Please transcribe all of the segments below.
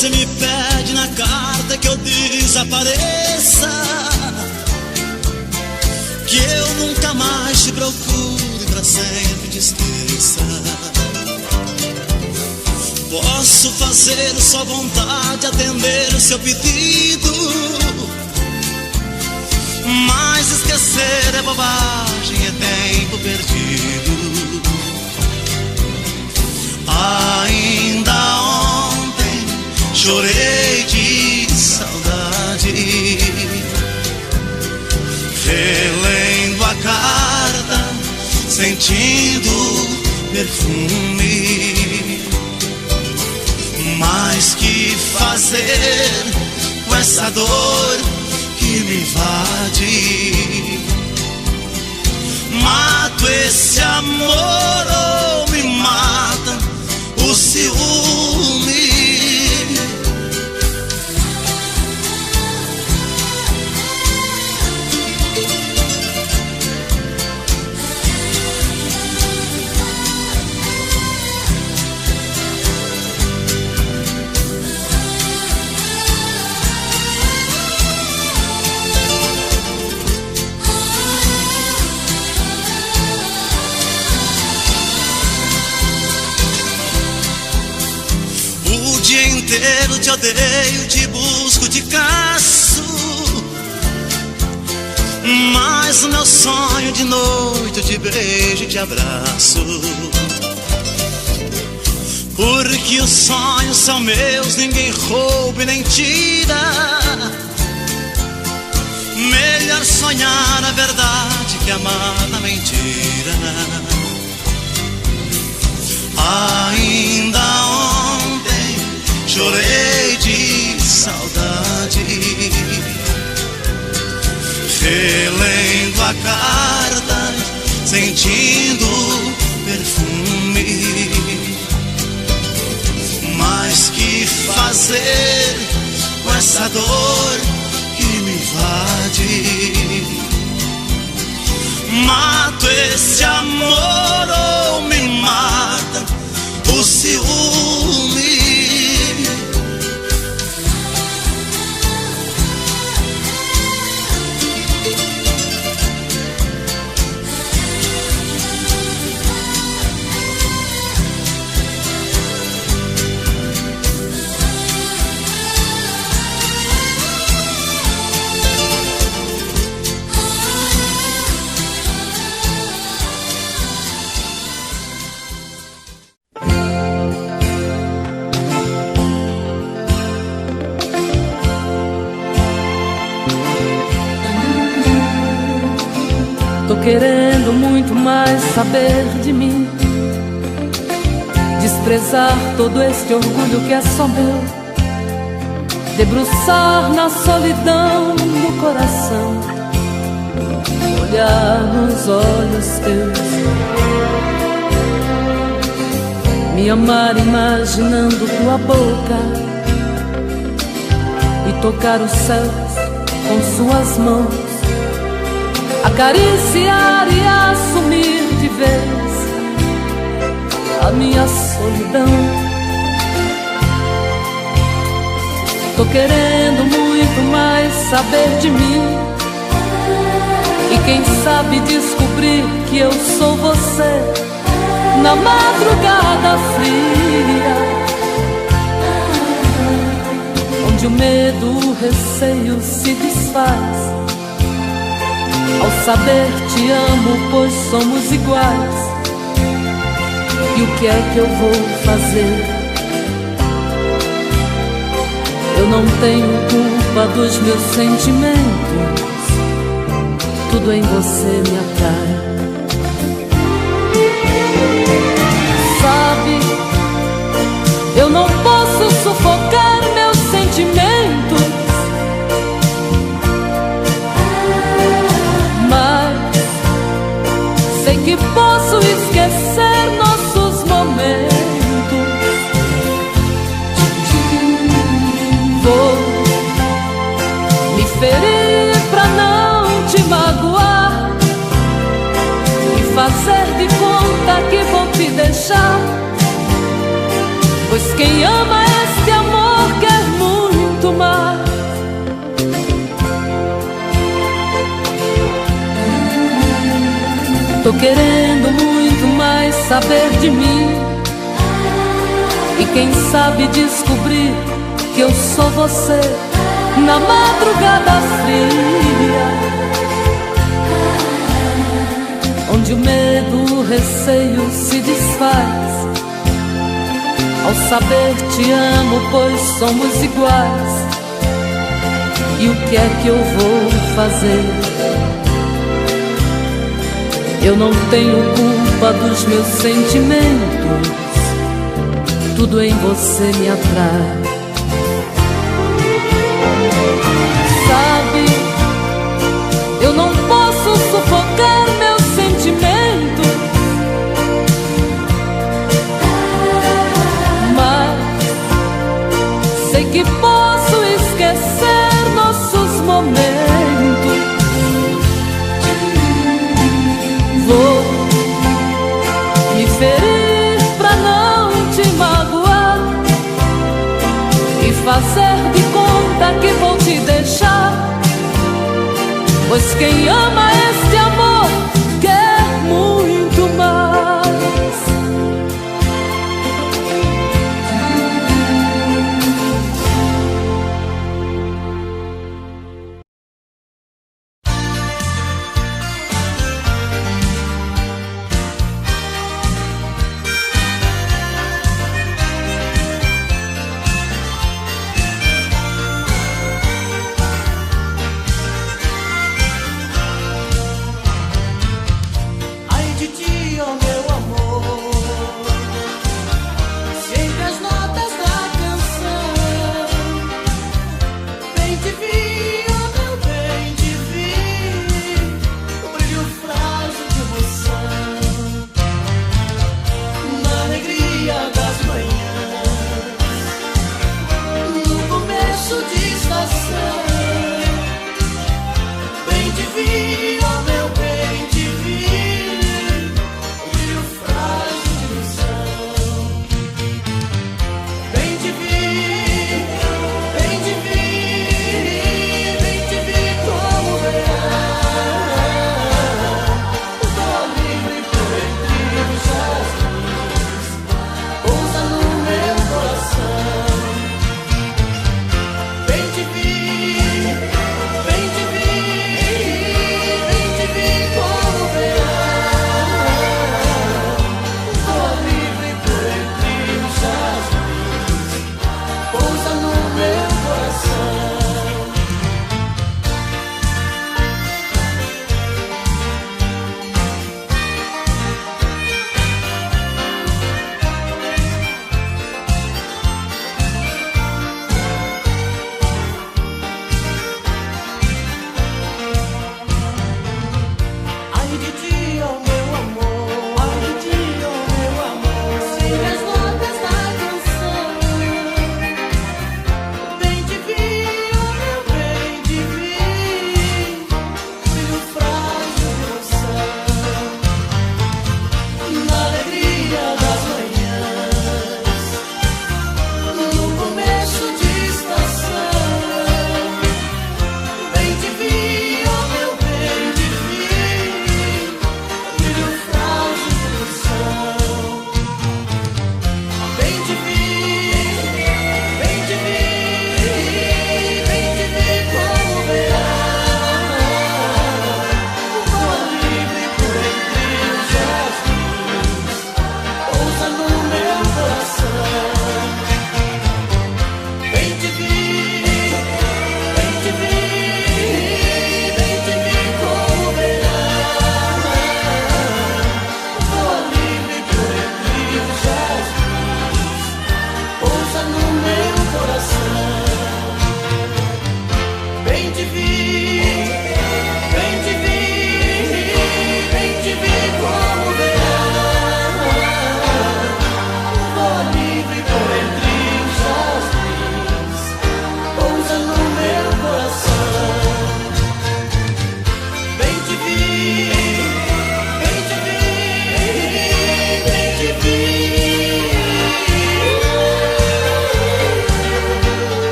Você me pede na carta que eu desapareça, que eu nunca mais te procure, pra sempre te esqueça. Posso fazer sua vontade, atender o seu pedido, mas esquecer é bobagem, é tempo perdido. Ainda ontem chorei de saudade, relendo a carta, sentindo perfume. Mas que fazer com essa dor que me invade? Mato esse amor ou me mata o ciúme? O dia inteiro te odeio, te busco, te caço, mas o meu sonho de noite eu te beijo e te abraço. Porque os sonhos são meus, ninguém rouba e nem tira. Melhor sonhar a verdade que amar na mentira. Ainda ontem chorei de saudade, relendo a carta, sentindo perfume. Mas que fazer com essa dor que me invade? Mato esse amor ou me mata o ciúme? Tô querendo muito mais saber de mim, desprezar todo este orgulho que é só meu, debruçar na solidão do coração, olhar nos olhos teus, me amar imaginando tua boca e tocar os céus com suas mãos, acariciar e assumir de vez a minha solidão. Tô querendo muito mais saber de mim, e quem sabe descobrir que eu sou você na madrugada fria, onde o medo, o receio se desfaz ao saber te amo, pois somos iguais. E o que é que eu vou fazer? Eu não tenho culpa dos meus sentimentos, tudo em você me atrai. Sabe, eu não posso sufocar meus sentimentos, sei que posso esquecer nossos momentos. Vou me ferir pra não te magoar e fazer de conta que vou te deixar, pois quem ama este amor quer Tô querendo muito mais saber de mim, e quem sabe descobrir que eu sou você na madrugada fria, onde o medo, o receio se desfaz ao saber te amo, pois somos iguais. E o que é que eu vou fazer? Eu não tenho culpa dos meus sentimentos, tudo em você me atrai. Sabe, eu não posso sufocar meus sentimentos, mas sei que posso esquecer nossos momentos. Vou me ferir pra não te magoar e fazer de conta que vou te deixar, pois quem ama este amor quer muito mais.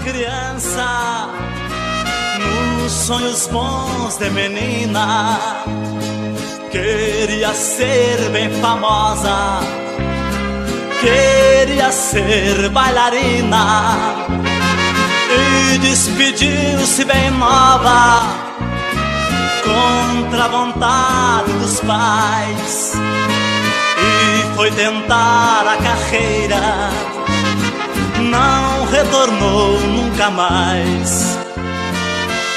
criança, nos sonhos bons de menina, queria ser bem famosa, queria ser bailarina, e despediu-se bem nova, contra a vontade dos pais, e foi tentar a carreira, não retornou nunca mais.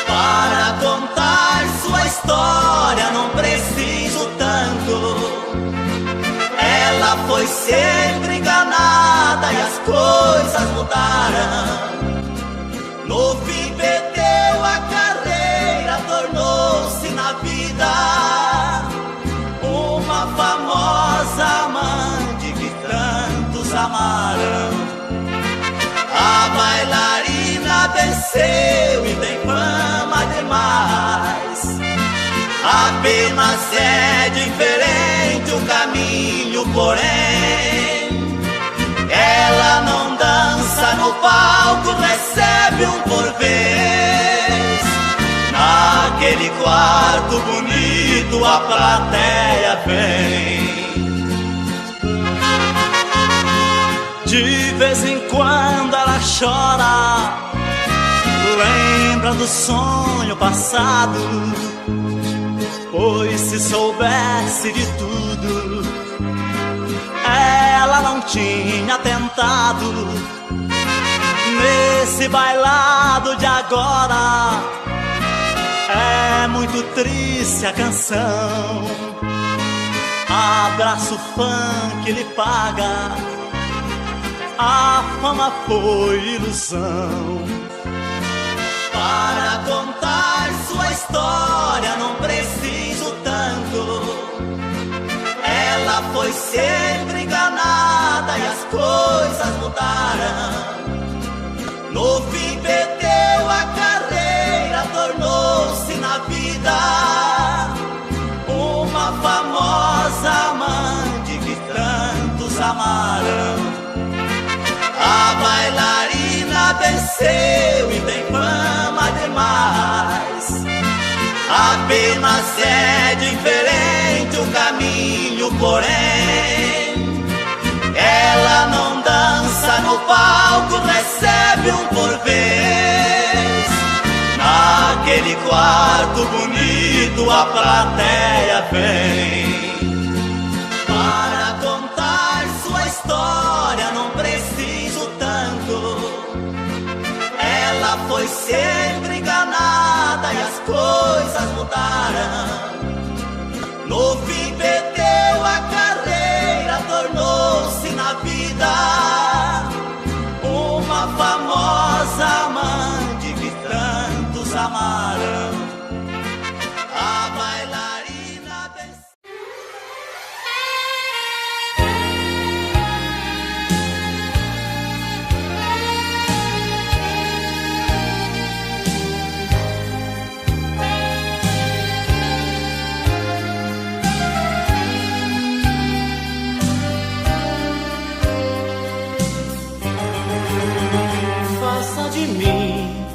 Para contar sua história não preciso tanto, ela foi sempre enganada e as coisas mudaram. No fim perdeu a carreira, tornou-se na vida uma famosa amante que tantos amaram. A bailarina venceu e tem fama demais, apenas é diferente o caminho, porém ela não dança no palco, recebe um por vez. Naquele quarto bonito a plateia vem. De vez em quando ela chora, lembra do sonho passado, pois se soubesse de tudo, ela não tinha tentado. Nesse bailado de agora, é muito triste a canção. Abraço funk lhe paga, a fama foi ilusão. Para contar sua história não preciso tanto, ela foi sempre enganada e as coisas mudaram. No fim perdeu a carreira, tornou-se na vida uma famosa amante que tantos amaram. A bailarina venceu e tem fama demais, apenas é diferente o caminho, porém ela não dança no palco, recebe um por vez. Naquele quarto bonito a plateia vem. Para contar sua história não preciso tanto, ela foi sempre enganada e as coisas mudaram. No fim perdeu a carreira, tornou-se na vida uma famosa amante que tantos amaram. A bailarina venceu. Faça de mim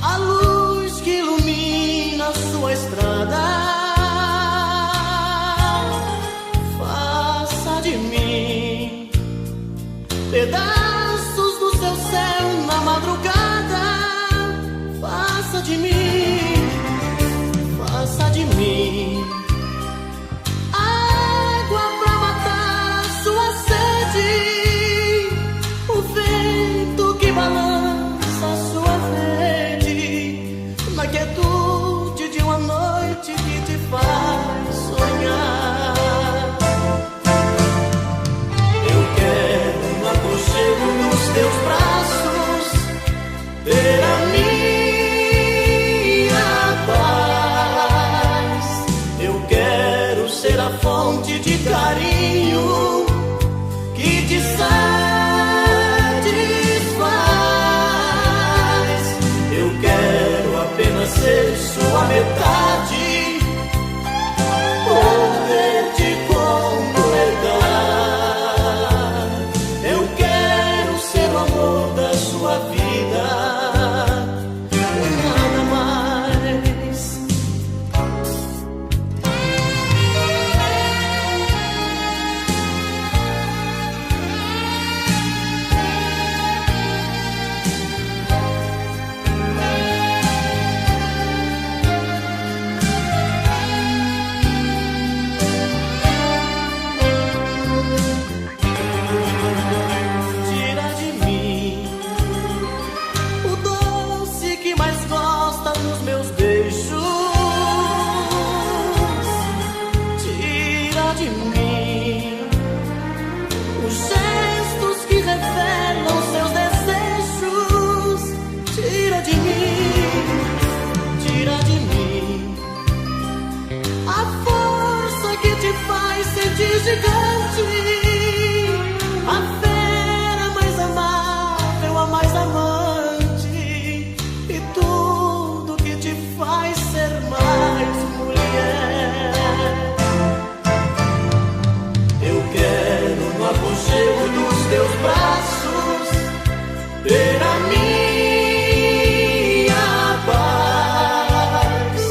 a luz que ilumina sua estrada. Faça de mim pedaços do seu céu na madrugada. Faça de mim água pra matar sua sede, o vento que balança sua rede, na quietude de uma noite que te faz sonhar. Eu quero no aconchego gigante, a fera mais amável, a mais amante, e tudo que te faz ser mais mulher. Eu quero no aconchego dos teus braços ter a minha paz.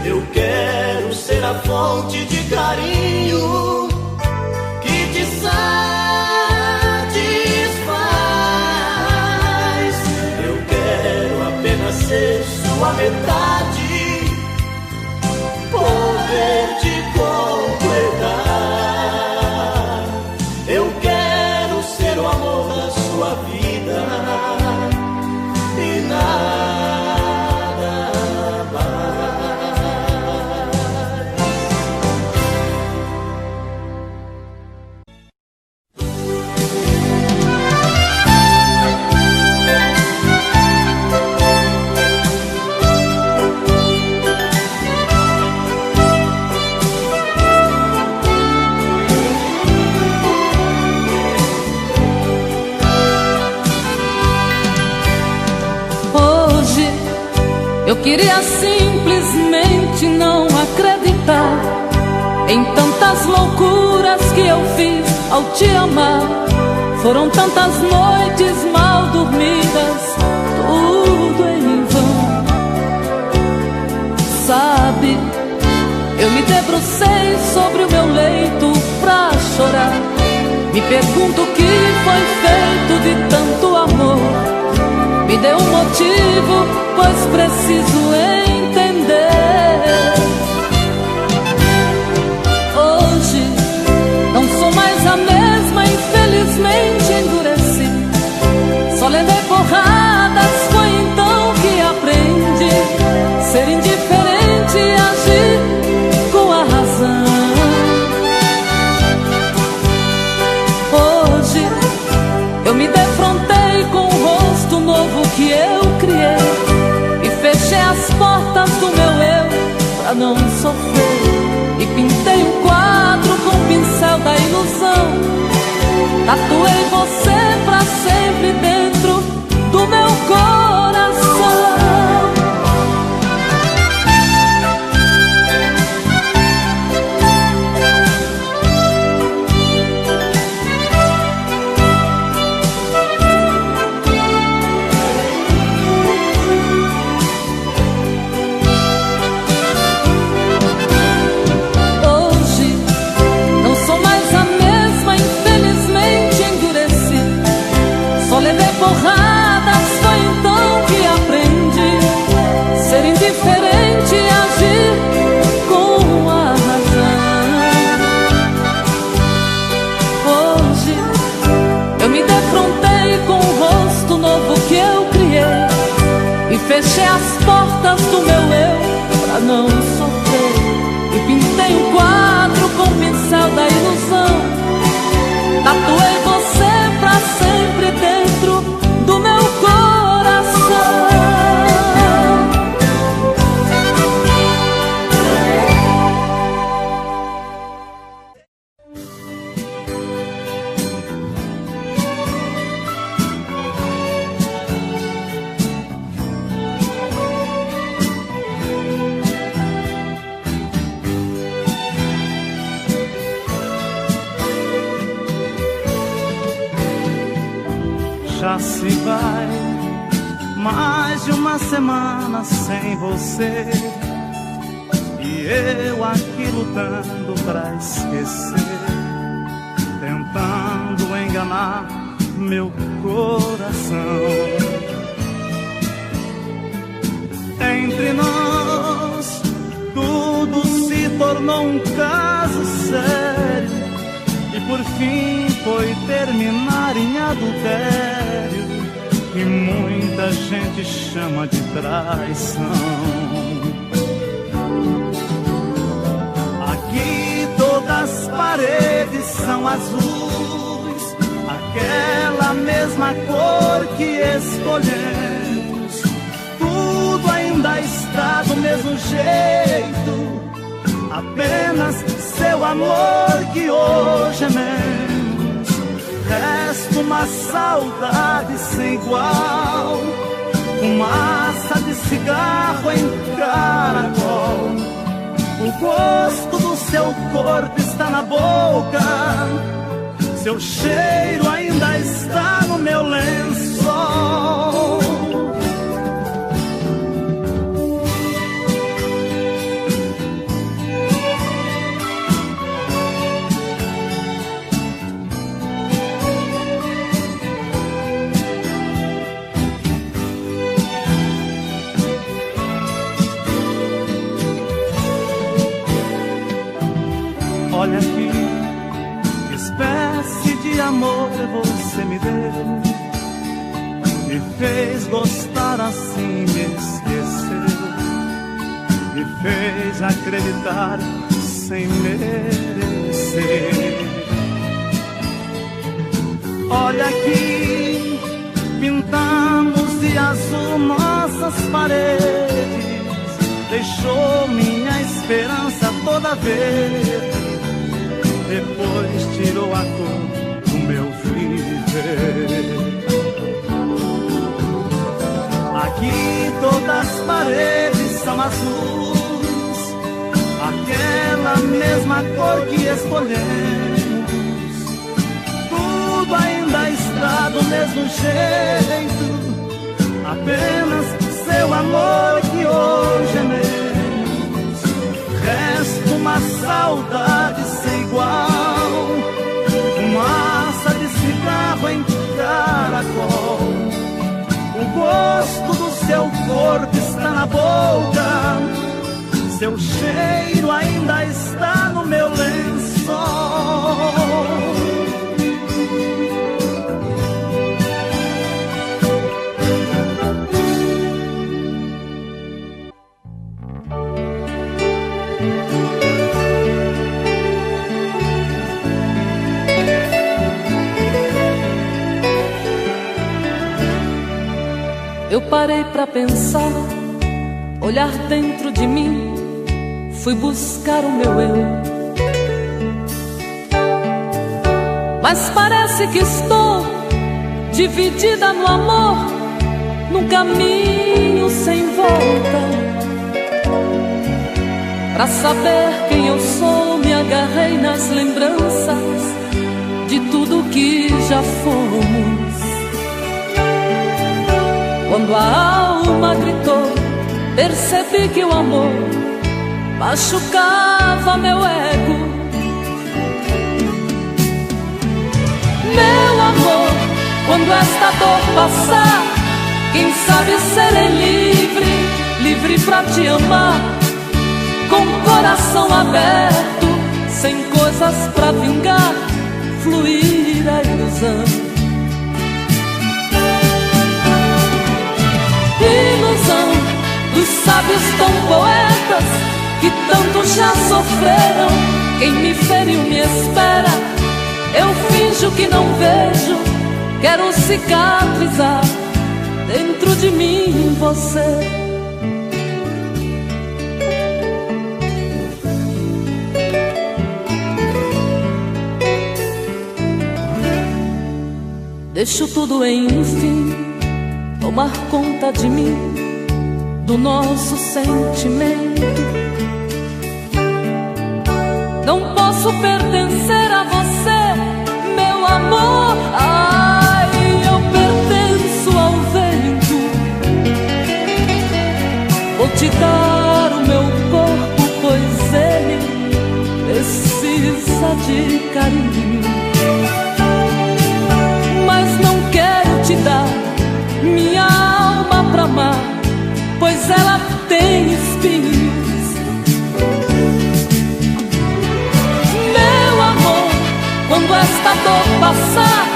Eu quero ser a fonte de carinho que te satisfaz. Eu quero apenas ser sua metade, poder te completar. Eu quero ser o amor da sua vida e nada mais. Hoje eu queria simplesmente não acreditar em tantas loucuras que eu fiz ao te amar. Foram tantas noites mal dormidas, tudo em vão. Sabe, eu me debrucei sobre o meu leito pra chorar. Me pergunto o que foi feito de tanto amor. Me dê um motivo, pois preciso entender. Hoje não sou mais a mesma, infelizmente endureci. Só levei porradas, foi então que aprendi ser indiferente e agir com a razão. Hoje eu me defrontei com o rosto novo que eu criei e fechei as portas do meu eu pra não sofrer. E pintei um quadro com o pincel da ilusão. Tatuei você pra sempre dentro do meu coração. Porradas, foi então que aprendi ser indiferente e agir com a razão. Hoje eu me defrontei com o rosto novo que eu criei e fechei as portas do meu eu pra não sofrer. E pintei um quadro com o pincel da ilusão. Tatuei você pra sempre dentro do meu coração. Já se vai mais de uma semana sem você, e eu aqui lutando pra esquecer, tentando enganar meu coração. Entre nós tudo se tornou um caso sério, e por fim foi terminar em adultério, que muita gente chama de traição. Aqui todas as paredes são azuis, aquela mesma cor que escolhemos. Tudo ainda está do mesmo jeito, apenas seu amor que hoje é menos. Resta uma saudade sem igual, fumaça de cigarro em caracol. O gosto do seu corpo está na boca, seu cheiro ainda está no meu lençol. Olha aqui, que espécie de amor você me deu, me fez gostar assim, me esqueceu, me fez acreditar sem merecer. Olha aqui, pintamos de azul nossas paredes, deixou minha esperança toda verde, depois tirou a cor do meu viver. Aqui todas as paredes são azuis, aquela mesma cor que escolhemos. Tudo ainda está do mesmo jeito, apenas seu amor que hoje é menos. Resta uma saudade sem igual, fumaça de cigarro em caracol. O gosto do seu corpo está na boca, seu cheiro ainda está no meu lençol. Eu parei pra pensar, olhar dentro de mim, fui buscar o meu eu. Mas parece que estou dividida no amor, num caminho sem volta. Pra saber quem eu sou, me agarrei nas lembranças de tudo que já fomos. Quando a alma gritou, percebi que o amor machucava meu ego. Meu amor, quando esta dor passar, quem sabe serei livre, livre pra te amar, com o coração aberto, sem coisas pra vingar, fluir a ilusão. Ilusão dos sábios tão poetas que tanto já sofreram. Quem me feriu me espera, eu finjo que não vejo, quero cicatrizar dentro de mim você. Deixo tudo enfim tomar conta de mim, do nosso sentimento. Não posso pertencer a você, meu amor. Ai, eu pertenço ao vento. Vou te dar o meu corpo, pois ele precisa de carinho. Mas não quero te dar minha alma pra amar, pois ela tem espinhos. Meu amor, quando esta dor passar,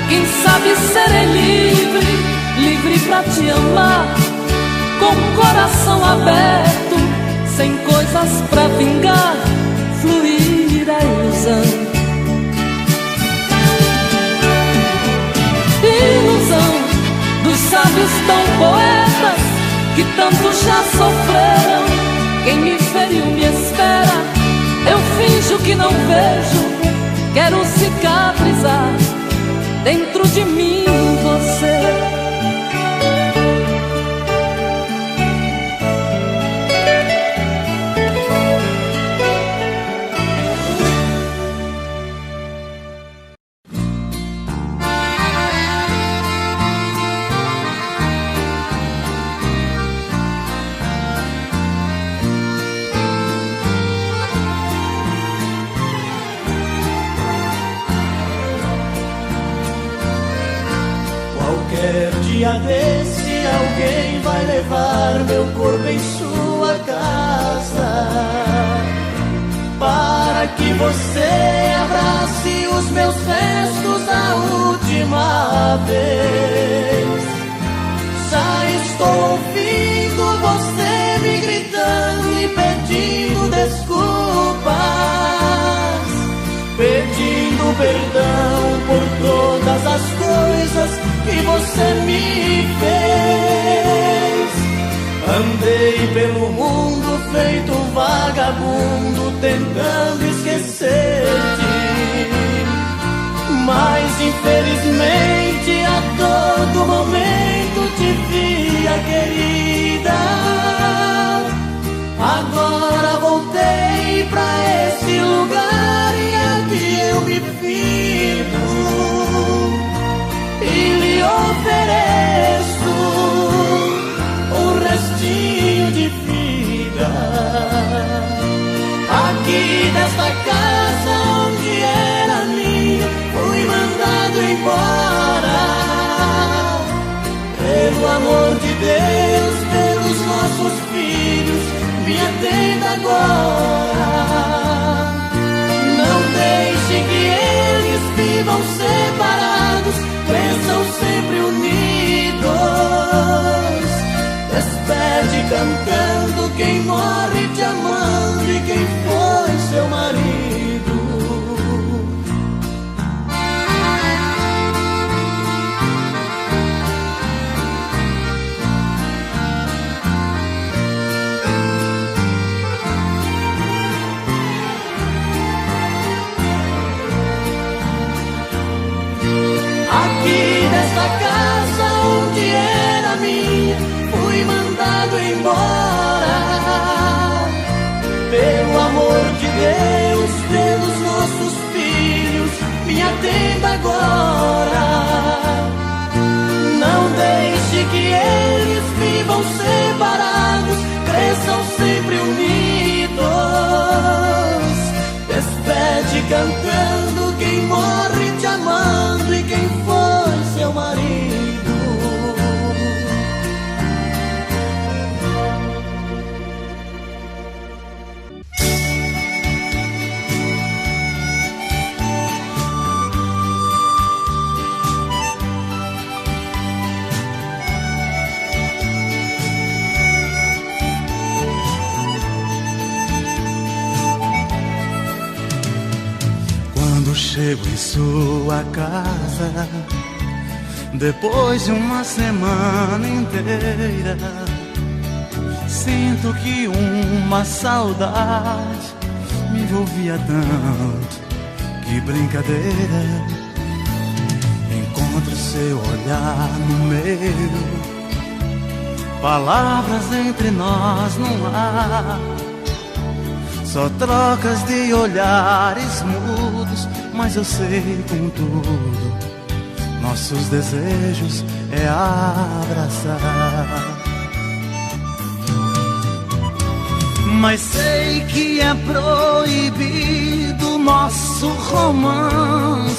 quem sabe serei livre, livre pra te amar, com o coração aberto, sem coisas pra vingar, fluir a ilusão. Ilusão dos sábios tão poetas que tanto já sofreram. Quem me feriu me espera, eu finjo que não vejo, quero cicatrizar dentro de mim você. Qualquer dia desse alguém vai levar meu corpo em sua casa, para que você abrace os meus restos a última vez. Já estou ouvindo você me gritando e pedindo desculpas, pedindo perdão por todas as coisas que você me fez. Andei pelo mundo feito um vagabundo, tentando esquecer-te, mas infelizmente a todo momento te via, querida. Agora voltei pra esse lugar e aqui eu me fico e lhe ofereço um restinho de vida. Aqui desta casa onde era minha, fui mandado embora. Pelo amor de Deus, pelos nossos filhos, me atenda agora. Não deixe que eles vivam separados, cresçam sempre unidos. Despede cantando quem morre te amando e quem foi seu marido. Aqui nesta casa onde era minha, fui mandado embora. Pelo amor de Deus, pelos nossos filhos, me atenda agora. Não deixe que eles vivam separados, cresçam sempre unidos. Despede cantando quem morre te amando e quem foi seu marido. Quando chego em sua casa, depois de uma semana inteira, sinto que uma saudade me envolvia tanto. Que brincadeira, encontro seu olhar no meu, palavras entre nós não há, só trocas de olhares mudos, mas eu sei contudo, nossos desejos é abraçar. Mas sei que é proibido nosso romance.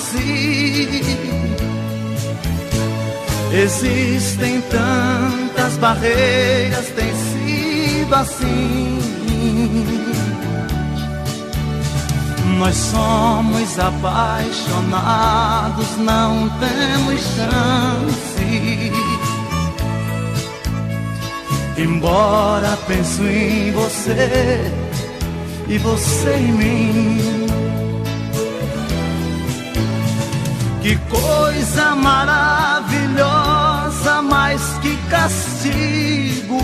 Existem tantas barreiras, tem sido assim. Nós somos apaixonados, não temos chance. Embora penso em você e você em mim. Que coisa maravilhosa, mais que castigo,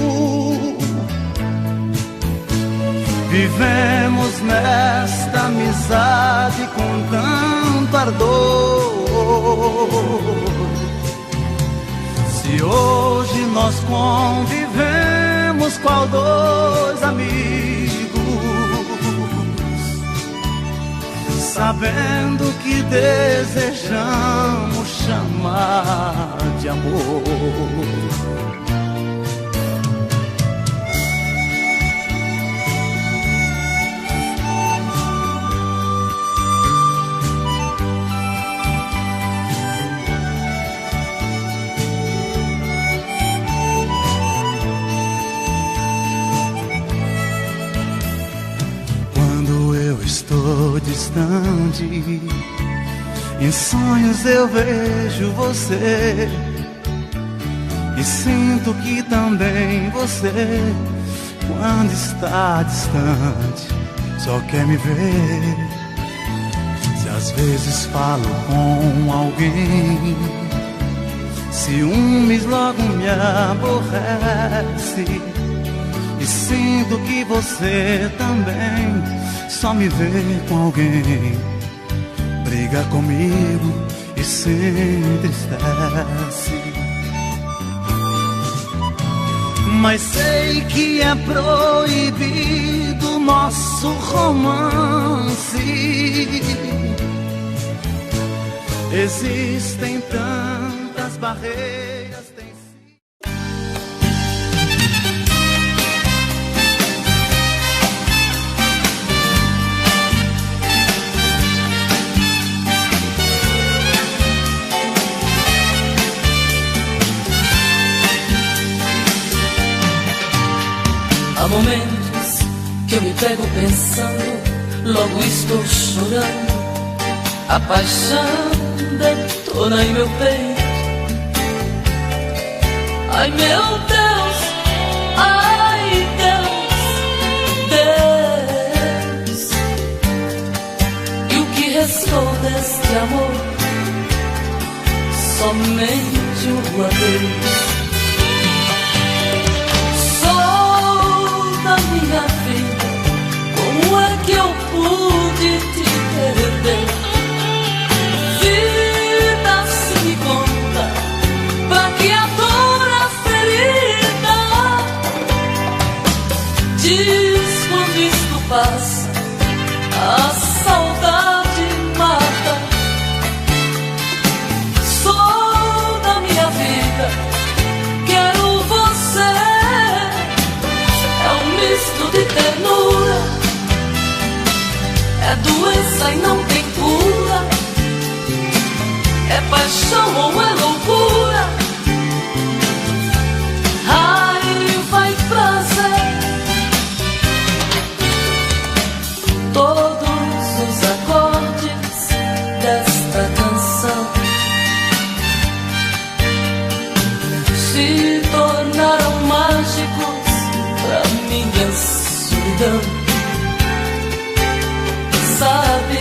viver vivemos nesta amizade com tanto ardor. Se hoje nós convivemos qual dois amigos, sabendo que desejamos chamar de amor. Estou distante, em sonhos eu vejo você, e sinto que também você, quando está distante, só quer me ver. Se às vezes falo com alguém, ciúmes logo me aborrece, e sinto que você também só me vê com alguém, briga comigo e se entristece. Mas sei que é proibido nosso romance. Existem tantas barreiras. Há momentos que eu me pego pensando, logo estou chorando. A paixão detona em meu peito. Ai meu Deus, ai Deus, Deus. E o que restou deste amor? Somente um adeus. Minha vida, como é que eu pude te perder? Vida, se me conta, pra que a dor, a ferida? Diz quando isto passa, a saudade mata. Sou da minha vida, quero você. Misto de ternura, é doença e não tem cura, é paixão ou é loucura, raiva e prazer. Todos os acordes desta canção se tornaram mágicos pra minha solidão. Sabe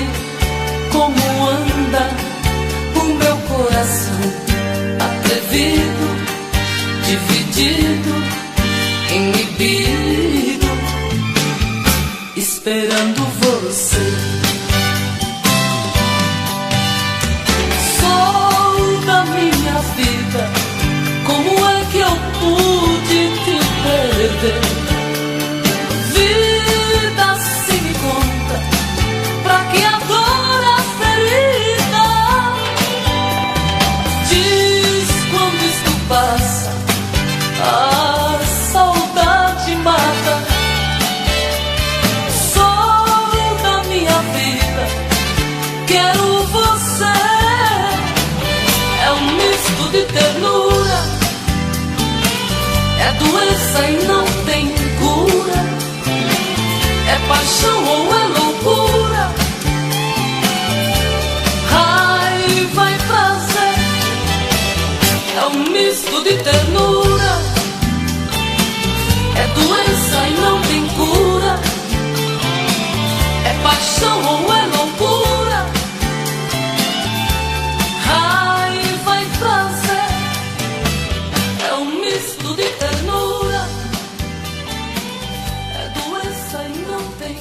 como anda o meu coração, atrevido, dividido, inibido, esperando você. Sou da minha vida, como é que eu pude te perder? Vida, se me conta, pra que a dor, a ferida? Diz quando isto passa, a saudade mata. Sou da minha vida, quero você. É um misto de ternura, é doença e não tem cura, é paixão ou é loucura, raiva e prazer. É um misto de ternura, é doença e não tem cura, é paixão ou é loucura, raiva e prazer. É um misto de ternura, é doença e não tem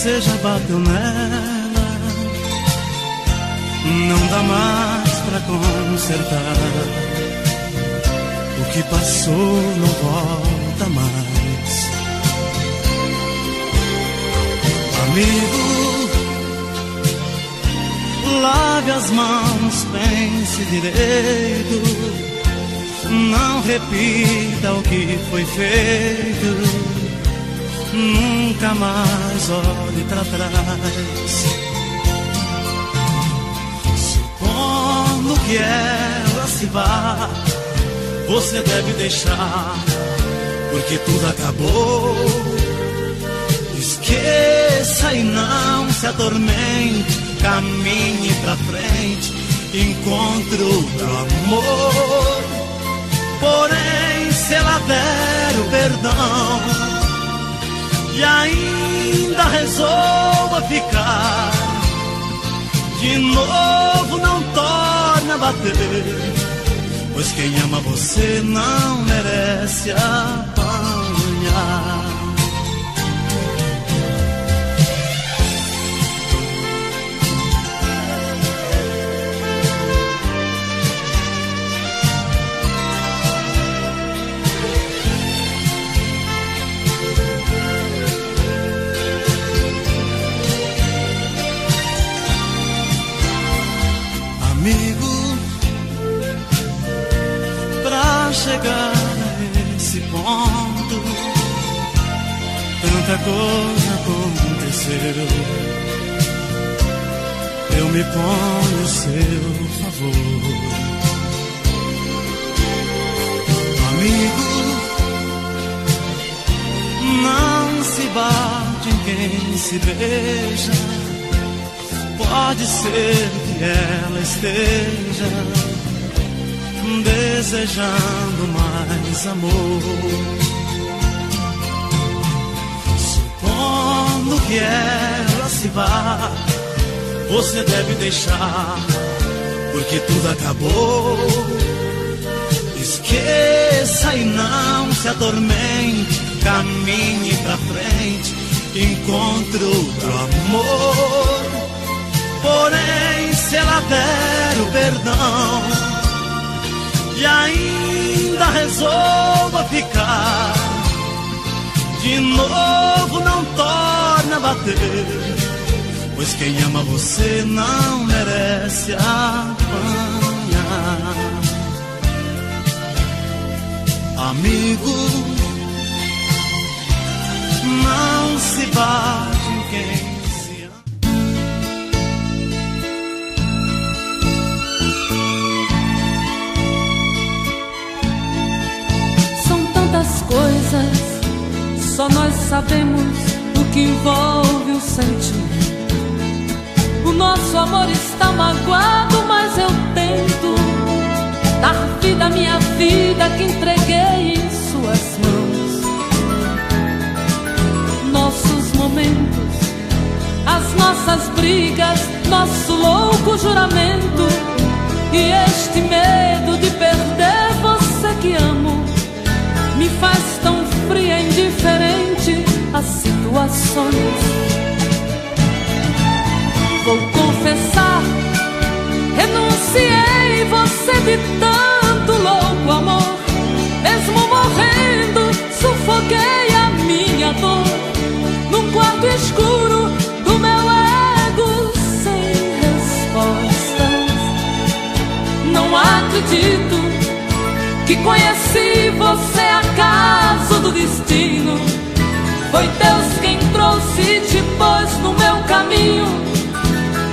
você já bateu nela, não dá mais pra consertar. O que passou não volta mais. Amigo, lave as mãos, pense direito, não repita o que foi feito, nunca mais olhe pra trás. Supondo que ela se vá, você deve deixar, porque tudo acabou. Esqueça e não se atormente, caminhe pra frente, encontre outro amor. Porém, se ela der o perdão e ainda resolva ficar, de novo não torne a bater, pois quem ama você não merece apanhar. Amigo, pra chegar a esse ponto, tanta coisa aconteceu. Eu me ponho a seu favor. Amigo, não se bate em quem se beija. Pode ser que ela esteja desejando mais amor. Supondo que ela se vá, você deve deixar, porque tudo acabou. Esqueça e não se atormente, caminhe pra frente, encontre outro amor. Porém, se ela der o perdão e ainda resolva ficar, de novo não torne a bater, pois quem ama você não merece apanhar. Amigo, não se bate em quem coisas, só nós sabemos o que envolve o sentimento. O nosso amor está magoado, mas eu tento dar vida à minha vida que entreguei em suas mãos. Nossos momentos, as nossas brigas, nosso louco juramento e este medo de perder você que amo me faz tão fria e indiferente às situações. Vou confessar, renunciei você de tanto louco amor. Mesmo morrendo, sufoquei a minha dor num quarto escuro do meu ego sem respostas. Não acredito que conheci você acaso do destino. Foi Deus quem trouxe e te pôs no meu caminho,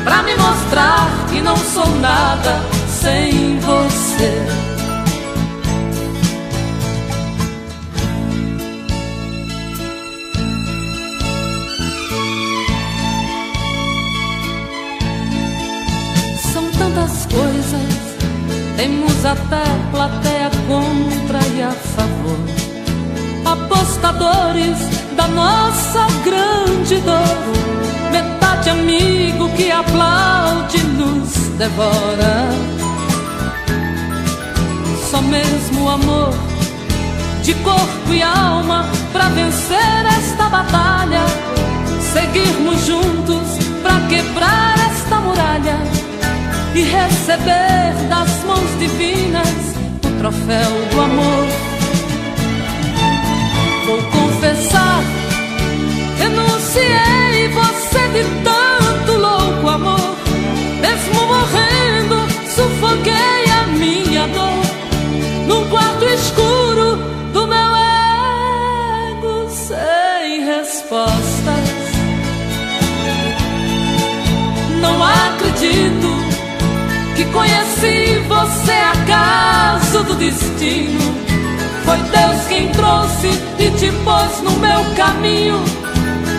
pra me mostrar que não sou nada sem você. São tantas coisas, temos até plateia contra e a favor, apostadores da nossa grande dor, metade amigo que aplaude e nos devora. Só mesmo o amor de corpo e alma pra vencer esta batalha. seguirmos juntos pra quebrar esta muralha e receber das mãos divinas o troféu do amor. Vou confessar, renunciei você de tanto louco amor. Mesmo morrendo, sufoquei a minha dor num quarto escuro do meu ego sem respostas. Não acredito que conheci você acaso do destino. Foi Deus quem trouxe e te pôs no meu caminho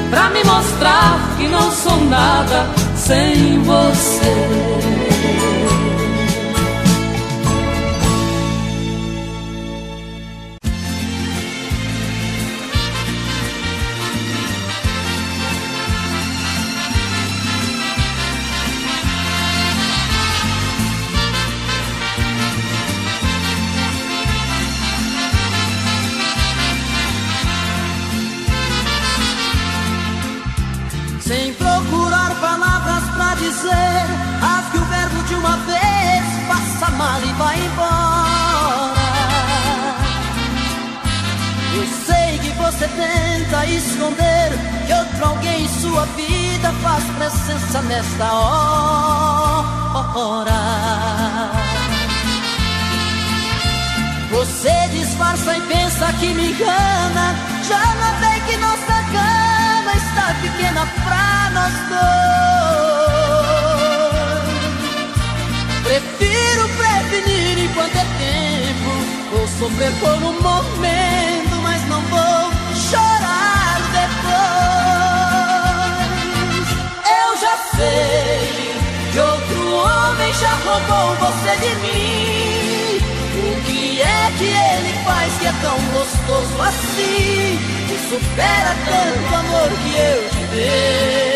pra me mostrar que não sou nada sem você. Sem procurar palavras pra dizer, rasgue o verbo de uma vez, passa mal e vai embora. Eu sei que você tenta esconder que outro alguém em sua vida faz presença nesta hora. Você disfarça e pensa que me engana. Já notei que nossa cama está pequena pra nós dois. Prefiro prevenir enquanto é tempo. Vou sofrer por um momento, mas não vou chorar depois. Eu já sei que outro homem já roubou você de mim. O que é que ele faz que é tão gostoso assim, que supera tanto amor que eu te dei?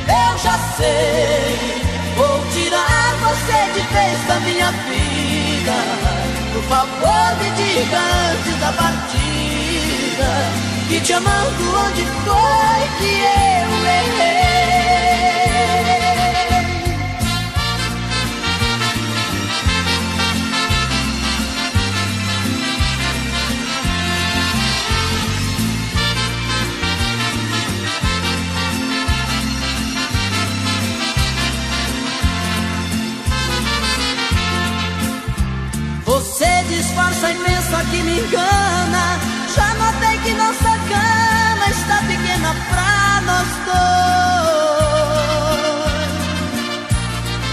Eu já sei, vou tirar você de vez da minha vida. Por favor me diga antes da partida, que te amando onde foi que eu errei? Você disfarça e pensa que me engana. Já notei que nossa cama está pequena pra nós dois.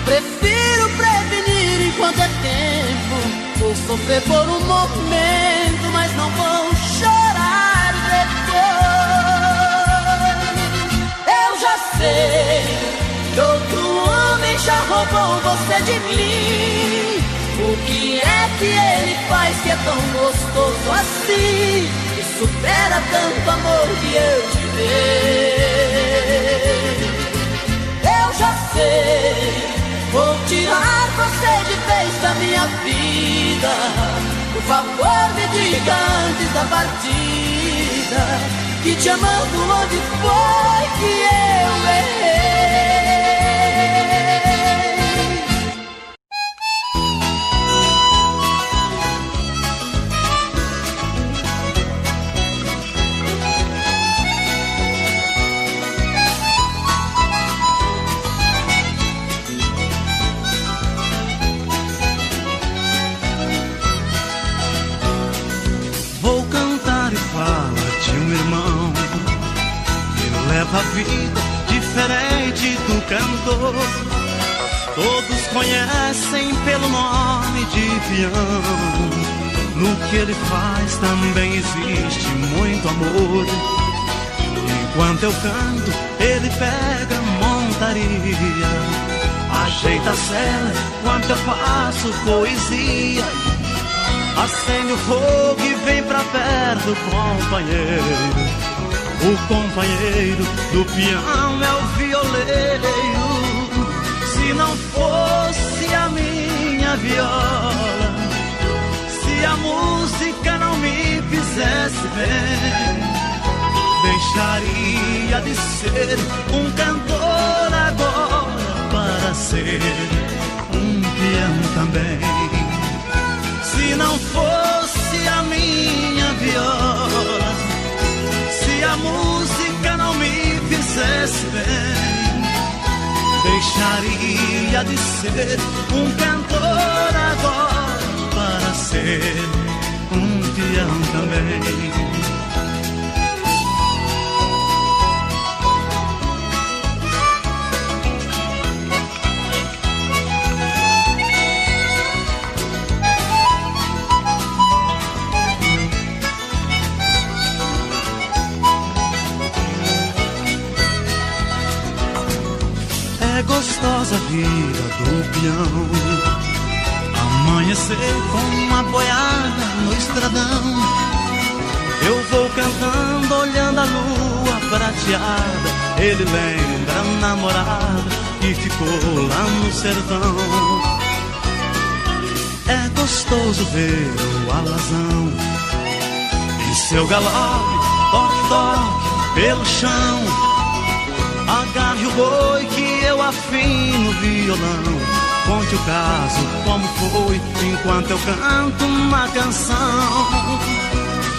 Prefiro prevenir enquanto é tempo. Vou sofrer por um momento, mas não vou chorar depois. Eu já sei que outro homem já roubou você de mim. O que é que ele faz que é tão gostoso assim, que supera tanto amor que eu te dei? Eu já sei, vou tirar você de vez da minha vida. Por favor me diga antes da partida, que te amando onde foi que eu errei? A vida diferente do cantor, todos conhecem pelo nome de peão. No que ele faz também existe muito amor. Enquanto eu canto, ele pega montaria, ajeita a cela enquanto eu faço poesia. Acende o fogo e vem pra perto, companheiro. O companheiro do peão é o violeiro. Se não fosse a minha viola, se a música não me fizesse bem, Deixaria de ser um cantor agora para ser um peão também. Se não fosse a minha viola, se a música não me fizesse bem, deixaria de ser um cantor agora para ser um peão também. É gostosa a vida do peão, amanhecer com uma boiada no estradão. Eu vou cantando, olhando a lua prateada. Ele lembra a namorada que ficou lá no sertão. É gostoso ver o alazão em seu galope, toque, toque pelo chão. Agarre o boi que eu afino o violão. Conte o caso, como foi, enquanto eu canto uma canção.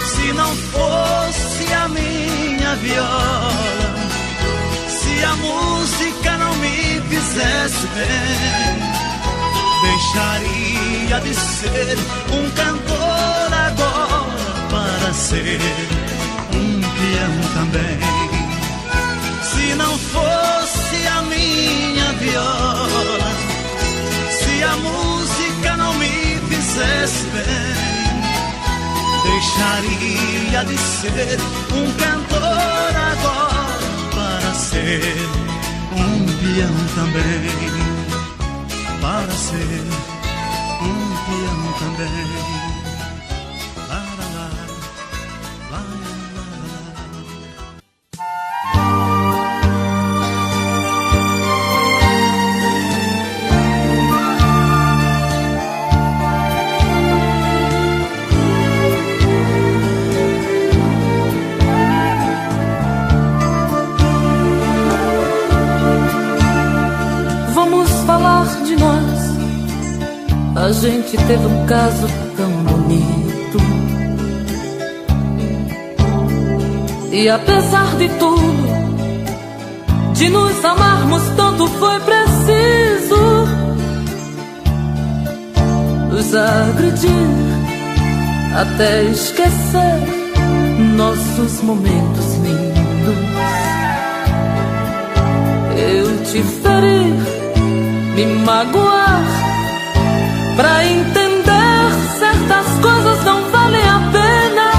Se não fosse a minha viola, se a música não me fizesse bem, deixaria de ser um cantor agora para ser um peão também. Se não fosse a minha viola, se a música não me fizesse bem, deixaria de ser um cantor agora para ser um peão também. Para ser um peão também. A gente teve um caso tão bonito, e apesar de tudo, de nos amarmos tanto, foi preciso nos agredir até esquecer nossos momentos lindos. Eu te ferir, me magoar, pra entender certas coisas não valem a pena.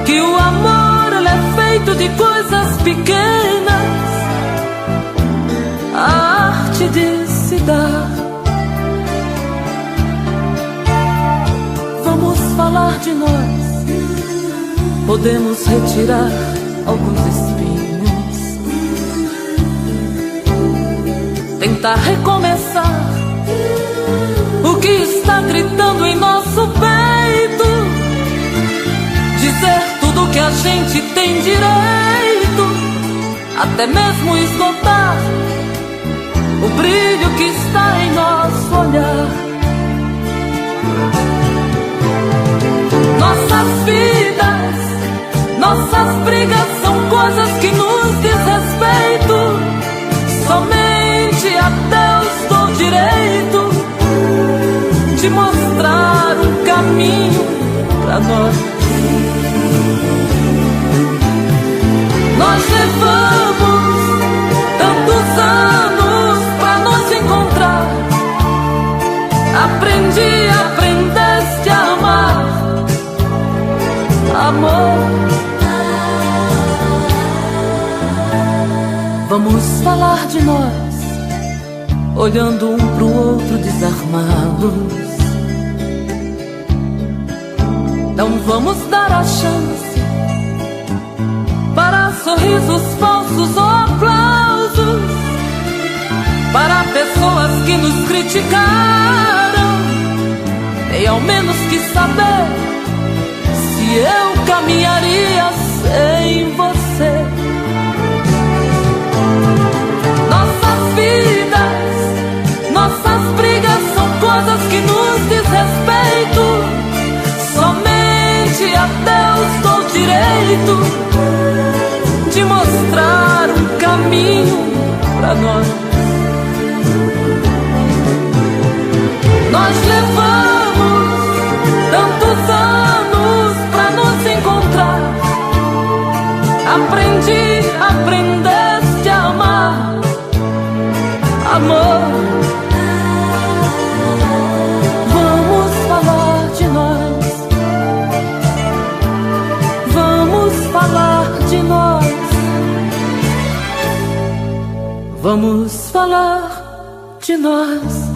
Que o amor, ele é feito de coisas pequenas. A arte de se dar. Vamos falar de nós. Podemos retirar alguns espinhos, tentar recomeçar o que está gritando em nosso peito, dizer tudo que a gente tem direito, até mesmo esgotar o brilho que está em nosso olhar. Nossas vidas, nossas brigas são coisas que nos diz respeito. Somente a Deus dou direito de mostrar um caminho pra nós. Nós levamos tantos anos pra nos encontrar. Aprendeste a amar, amor. Vamos falar de nós, olhando um pro outro desarmados. Não vamos dar a chance para sorrisos falsos ou aplausos, para pessoas que nos criticaram, nem ao menos quis saber se eu caminharia sem você. que nos diz respeito, somente a Deus dou direito de mostrar um caminho pra nós. Nós levamos tantos anos pra nos encontrar. Aprendeste a amar, amor. Vamos falar de nós. Vamos falar de nós. Vamos falar de nós.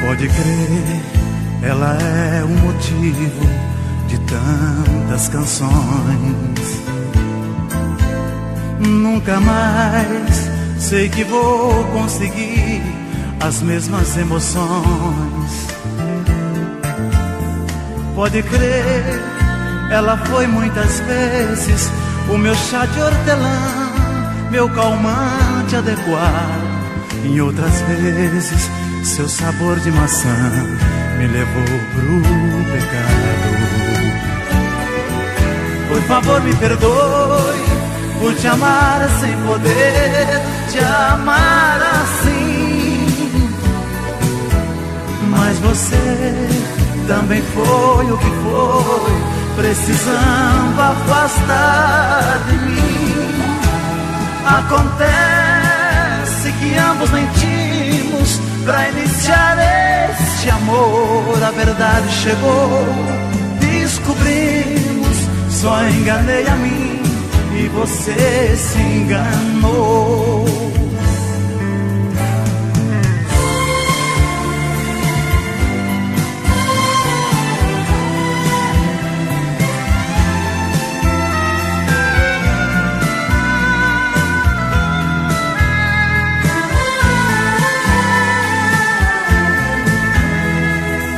Pode crer, ela é o motivo de tantas canções. Nunca mais sei que vou conseguir as mesmas emoções. Pode crer, ela foi muitas vezes o meu chá de hortelã, meu calmante adequado. Em outras vezes, seu sabor de maçã me levou pro pecado. Por favor, me perdoe por te amar sem poder te amar assim. Mas você também foi o que foi, precisando afastar de mim. Acontece que ambos mentimos pra iniciar este amor. A verdade chegou, descobrimos, só enganei a mim e você se enganou.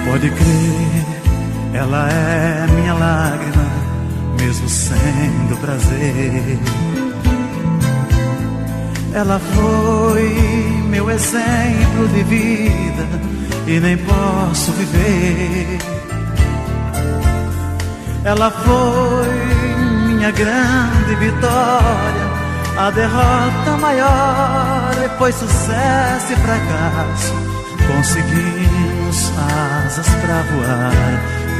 Pode crer, ela é minha lágrima, mesmo sendo prazer. Ela foi meu exemplo de vida e nem posso viver. Ela foi minha grande vitória, a derrota maior, depois sucesso e fracasso. Conseguimos asas pra voar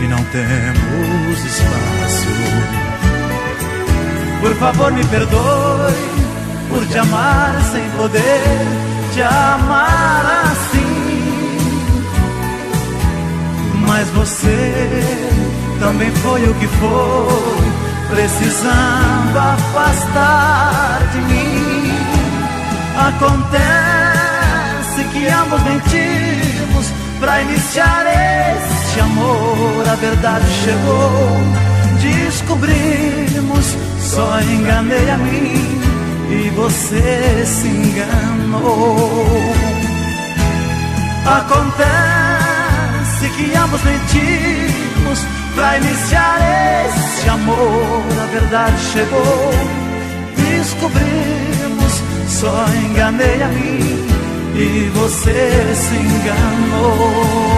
e não temos espaço. Por favor, me perdoe por te amar sem poder te amar assim. Mas você também foi o que foi, precisando afastar de mim. Acontece que ambos mentimos pra iniciar este amor. A verdade chegou, descobrimos, só enganei a mim e você se enganou. Acontece que ambos mentimos pra iniciar este amor. A verdade chegou, descobrimos, só enganei a mim e você se enganou.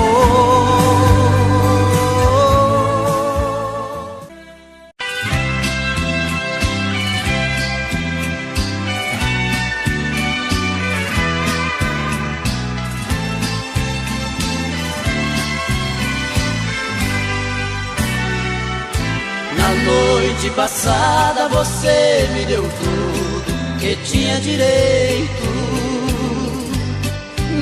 Na noite passada você me deu tudo que tinha direito.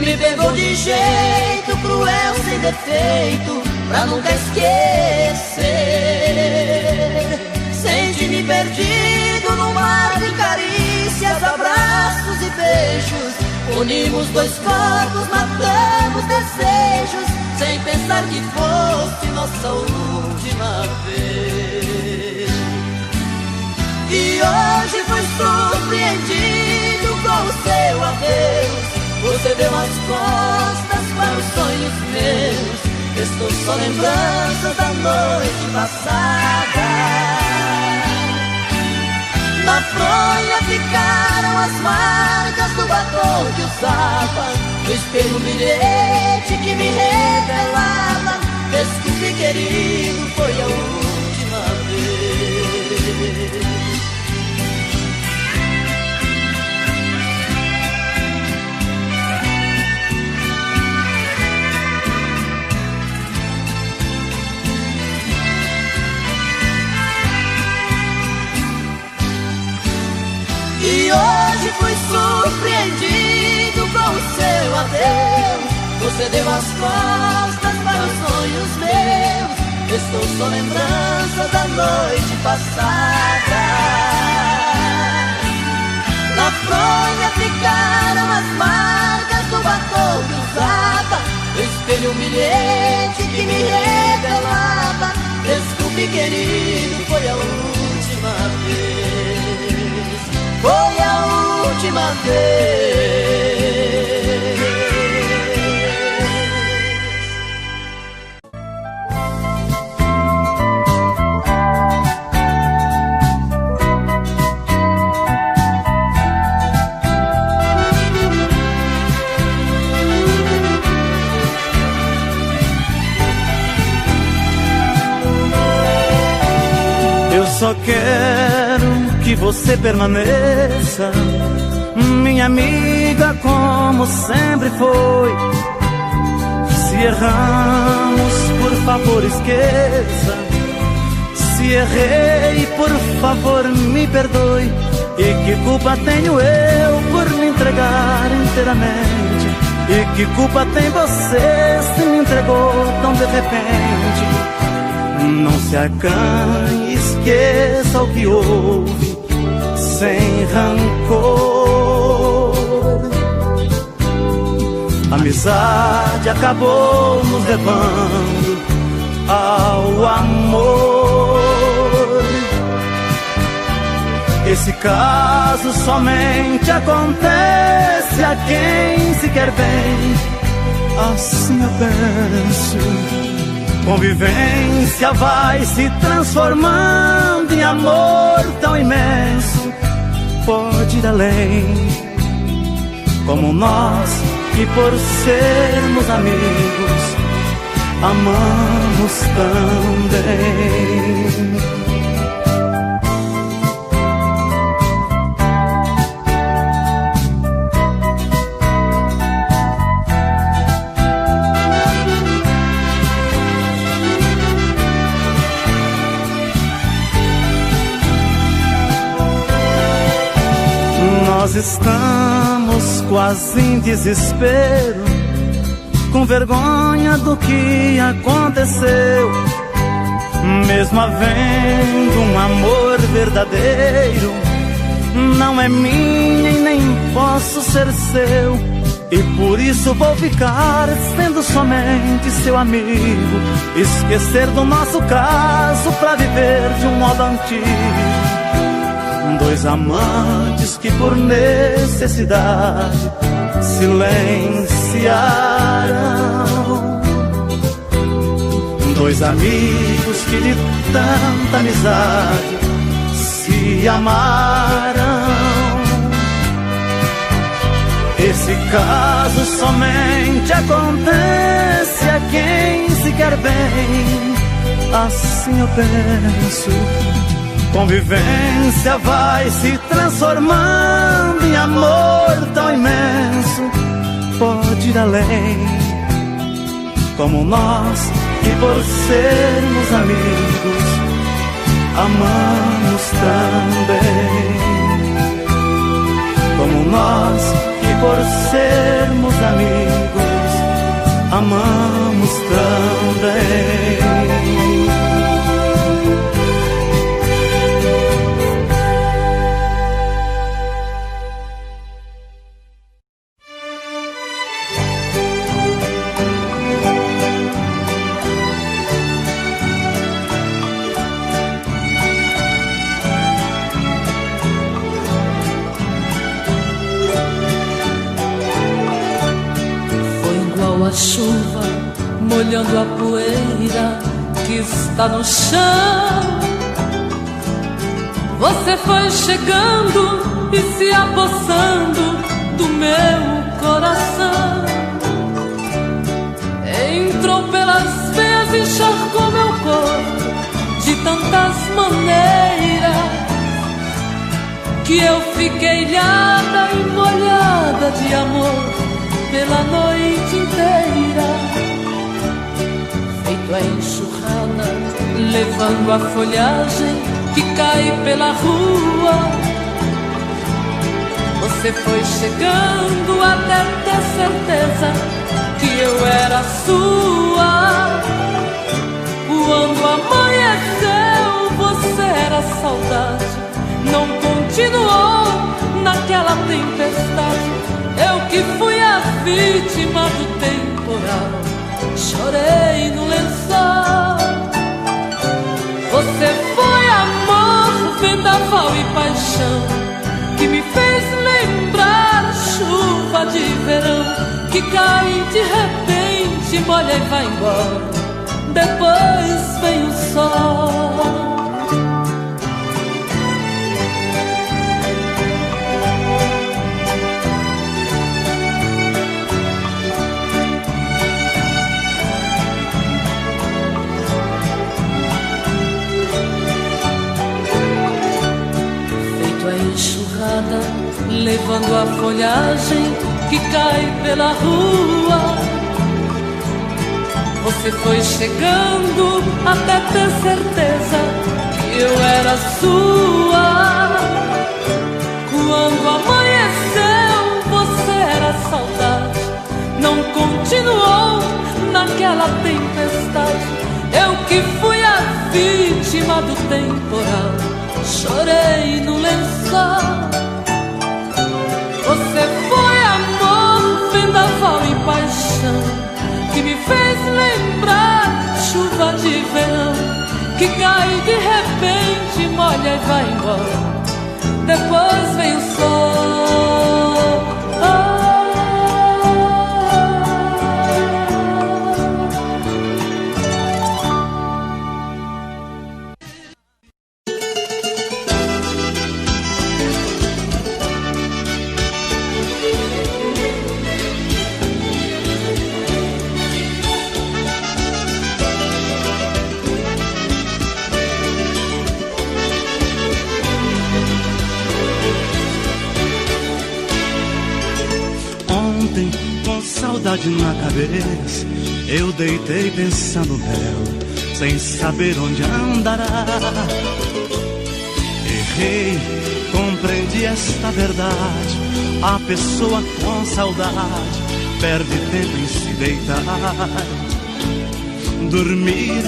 Me pegou de jeito cruel, sem defeito, pra nunca esquecer. Senti-me perdido no mar de carícias, abraços e beijos. Unimos dois corpos, matamos desejos, sem pensar que fosse nossa última vez. E hoje fui surpreendido com o seu adeus. Você deu as costas para os sonhos meus. Estou só lembranças da noite passada. Na fronha ficaram as marcas do batom que usava. No espelho um bilhete que me revelava: desculpe, querido, foi a última vez. E hoje fui surpreendido com o seu adeus. Você deu as costas para os sonhos meus. Estou só lembrança da noite passada. Na fronha ficaram as marcas do batom que usava. No espelho um bilhete que me revelava: desculpe, querido, foi a última vez. Foi a última vez. Só quero que você permaneça, minha amiga, como sempre foi. Se erramos, por favor esqueça. Se errei, por favor me perdoe. E que culpa tenho eu por me entregar inteiramente? E que culpa tem você se me entregou tão de repente? Não se acanhe, esqueça o que houve, sem rancor. A amizade acabou nos levando ao amor. Esse caso somente acontece a quem se quer bem, assim eu penso. Convivência vai se transformando em amor tão imenso, pode ir além, como nós que por sermos amigos amamos também. Nós estamos quase em desespero, com vergonha do que aconteceu. Mesmo havendo um amor verdadeiro, não é minha e nem posso ser seu. E por isso vou ficar sendo somente seu amigo, esquecer do nosso caso pra viver de um modo antigo. Dois amantes que por necessidade silenciaram, dois amigos que de tanta amizade se amaram. Esse caso somente acontece a quem se quer bem, assim eu penso. Convivência vai se transformando em amor tão imenso, pode ir além, como nós que por sermos amigos amamos também. Como nós que por sermos amigos amamos também. A chuva molhando a poeira que está no chão. Você foi chegando e se apossando do meu coração. Entrou pelas veias e encharcou meu corpo de tantas maneiras que eu fiquei ilhada e molhada de amor pela noite inteira. Feito a enxurrada, levando a folhagem que cai pela rua. Você foi chegando até ter certeza que eu era sua. Quando amanheceu, você era saudade, não continuou naquela tempestade. Eu que fui a vítima do temporal, chorei no lençol. Você foi amor, vendaval e paixão, que me fez lembrar chuva de verão, que cai de repente, molha e vai embora, depois vem o sol. observando a folhagem que cai pela rua. Você foi chegando até ter certeza que eu era sua. Quando amanheceu, você era saudade. Não continuou naquela tempestade. Eu que fui a vítima do temporal, chorei no lençol. Você foi amor, vendaval e paixão, que me fez lembrar chuva de verão, que cai de repente, molha e vai embora. Depois vem o sol. Saudade na cabeça, eu deitei pensando nela, sem saber onde andará. Errei, compreendi esta verdade. A pessoa com saudade perde tempo em se deitar, dormir.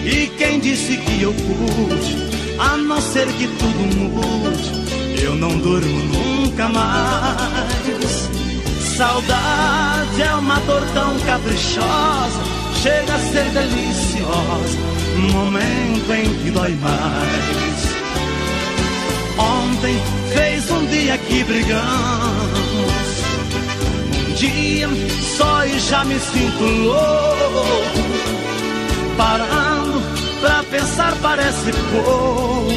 E quem disse que eu pude, a não ser que tudo mude, eu não durmo nunca mais. Saudade é uma dor tão caprichosa, chega a ser deliciosa, momento em que dói mais. Ontem fez um dia que brigamos, um dia só e já me sinto louco. Parando pra pensar parece pouco,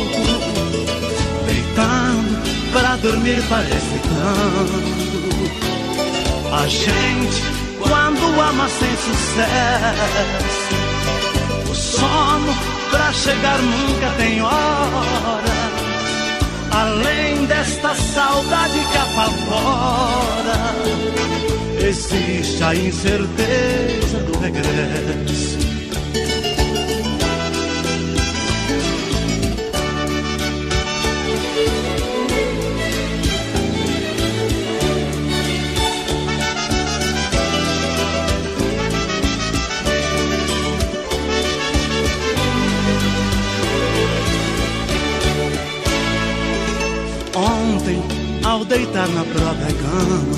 deitando pra dormir parece tanto. A gente, quando ama sem sucesso, o sono pra chegar nunca tem hora. Além desta saudade que apavora, existe a incerteza do regresso. Ontem, ao deitar na própria cama,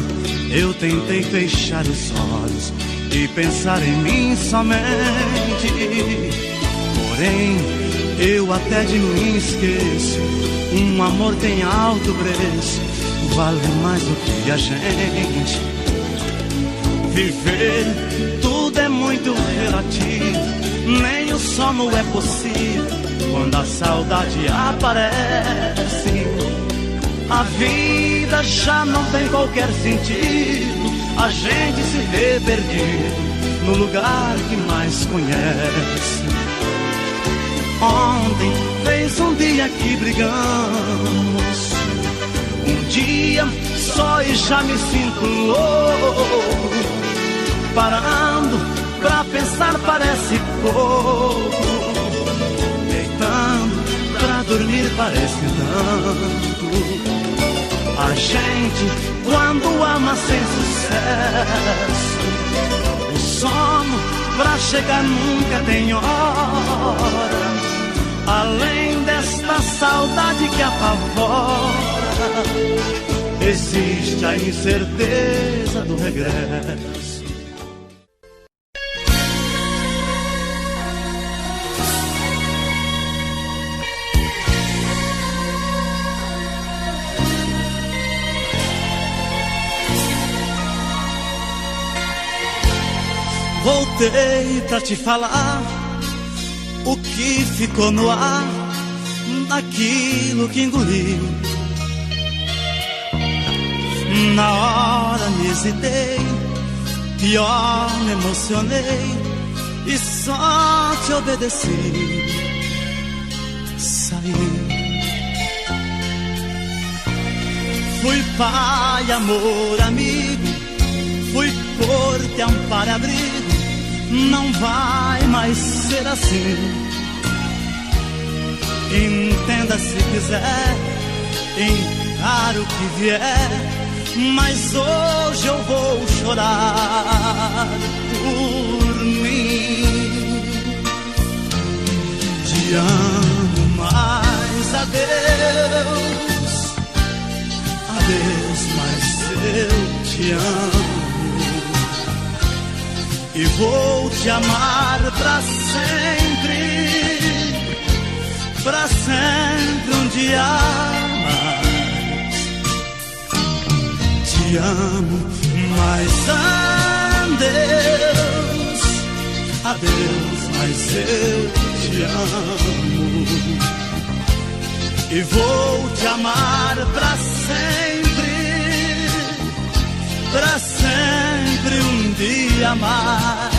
eu tentei fechar os olhos e pensar em mim somente. Porém, eu até de mim esqueço, um amor tem alto preço, vale mais do que a gente. Viver, tudo é muito relativo, nem o sono é possível quando a saudade aparece. A vida já não tem qualquer sentido, a gente se vê perdido no lugar que mais conhece. Ontem fez um dia que brigamos, um dia só e já me sinto louco. Parando pra pensar parece pouco, deitando pra dormir parece tanto. A gente, quando ama sem sucesso, o sono pra chegar nunca tem hora. Além desta saudade que apavora, existe a incerteza do regresso. Voltei pra te falar o que ficou no ar, daquilo que engoli. Na hora me hesitei, pior me emocionei e só te obedeci. Saí, Fui pai, amor, amigo, fui porto, amparo, abrigo. Não vai mais ser assim. Entenda se quiser, encaro o que vier, mas hoje eu vou chorar por mim. Te amo mais, adeus, adeus, mas eu te amo. E vou te amar pra sempre um dia mais. Te amo, mas adeus, adeus, mas eu te amo. E vou te amar pra sempre um dia mais.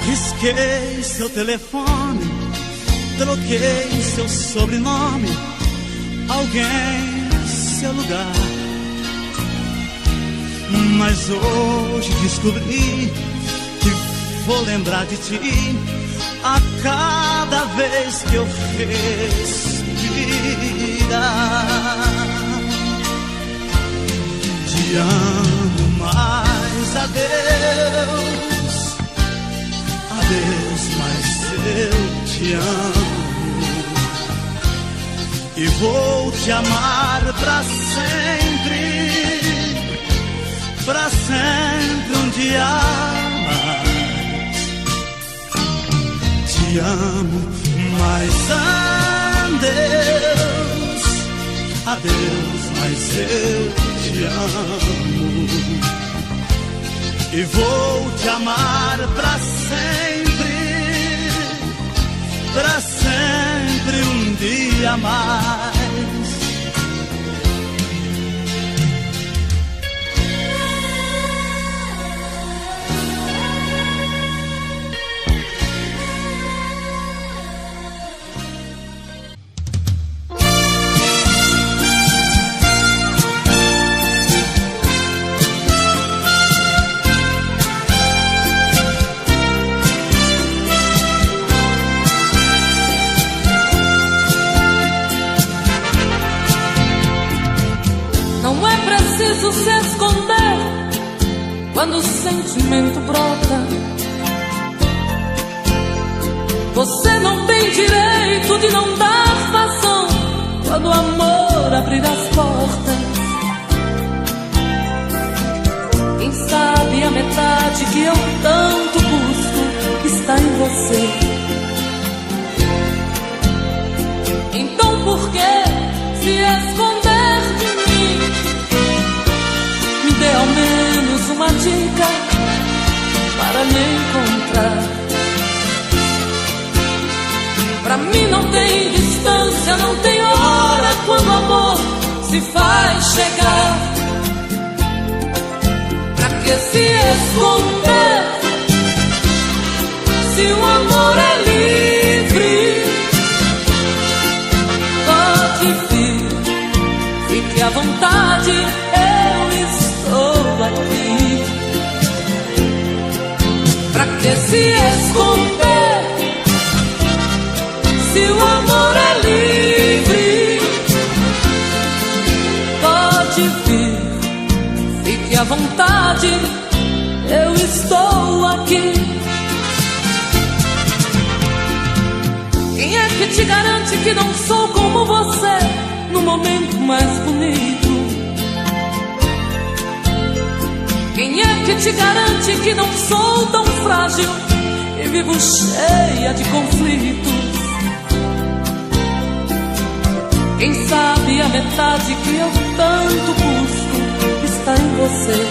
Risquei seu telefone, troquei seu sobrenome, alguém seu lugar. Mas hoje descobri que vou lembrar de ti a cada vez que eu respirar. Te amo mais, adeus, adeus, mas eu te amo. E vou te amar pra sempre um dia mais. Te amo, mas adeus, adeus, mas eu te amo. E vou te amar pra sempre um dia mais. Se esconder quando o sentimento brota. Você não tem direito de não dar vazão quando o amor abrir as portas. Quem sabe a metade que eu tanto busco está em você. Então por que se esconder de mim? Dê ao menos uma dica para me encontrar. Pra mim não tem distância, não tem hora quando o amor se faz chegar. Pra que se esconder se o amor é livre? Pode vir, fique à vontade, eu estou aqui. Pra que se esconder se o amor é livre? Pode vir, fique à vontade, eu estou aqui. Quem é que te garante que não sou como você no momento mais bonito? Quem é que te garante que não sou tão frágil e vivo cheia de conflitos? Quem sabe a metade que eu tanto busco está em você.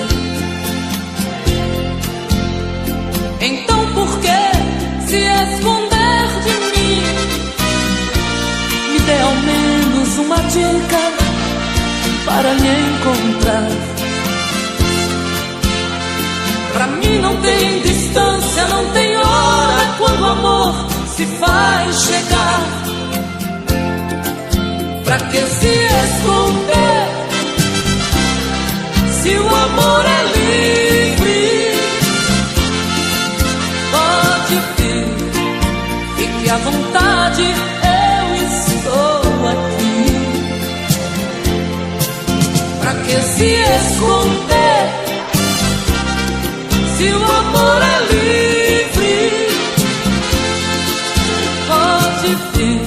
Então por que se esconder de mim? Me dê ao menos para lhe encontrar. Pra mim não tem distância, não tem hora quando o amor se faz chegar. Pra que se esconder se o amor é livre? Pode vir, fique à vontade, eu estou aqui. Pra que se esconder se o amor é livre? Pode vir,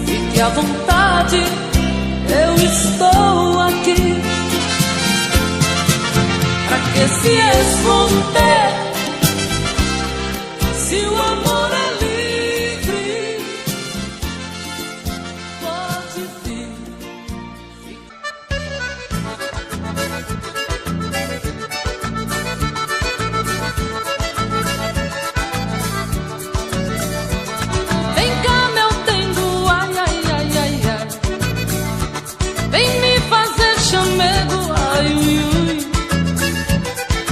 fique à vontade, eu estou aqui. Pra que se esconder se o amor é livre? Pode vir. Vem cá, meu dengo, ai, ai, ai, ai, ai. Vem me fazer chamego, ai, ui, ui.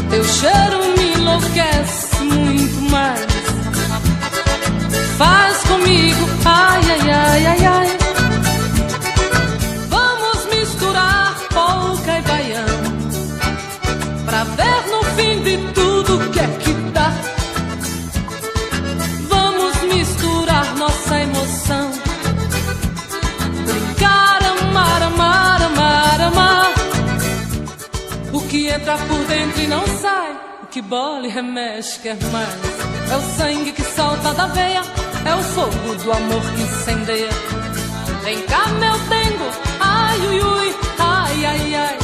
Teu cheiro me enlouquece muito mais. Faz comigo, ai, ai, ai, ai, ai. Vamos misturar polca e baião pra ver no fim de tudo que é que dá. Vamos misturar nossa emoção, brincar, amar, amar, amar, amar. O que entra por dentro e não sai, o que bola e remexe quer mais. É o sangue que salta da veia, é o fogo do amor que incendeia. Vem cá, meu dengo, ai, ui, ui, ai, ai, ai.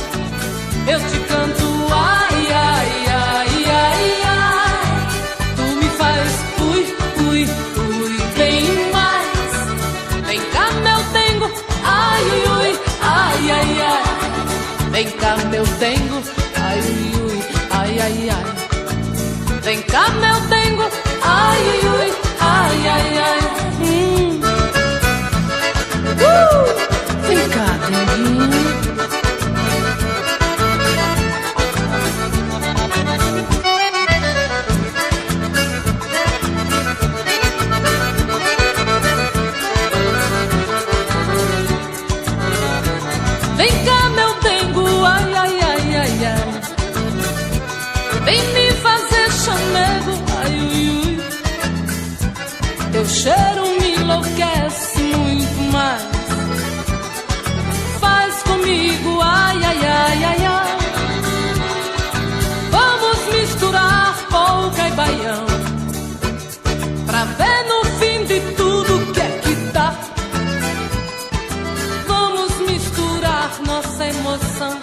Eu te canto, ai, ai, ai, ai, ai. Tu me faz, ui, ui, ui, bem mais. Vem cá, meu dengo, ai, ui, ui, ai, ai, ai. Vem cá, meu dengo, ai, ui, ui, ai, ai, ai. Vem cá, meu dengo, ai, ui, ui, ai, ai, ai. Vem cá, denguinho. Vem cá, meu dengo, ai, ai, ai, ai, ai. Vem me fazer chamego, ai, ui, ui. Teu cheiro me enlouquece muito mais. Faz comigo, ai, ai, ai, ai, ai. Vamos misturar polca e baião pra ver no fim de tudo que é que dá. Vamos misturar nossa emoção,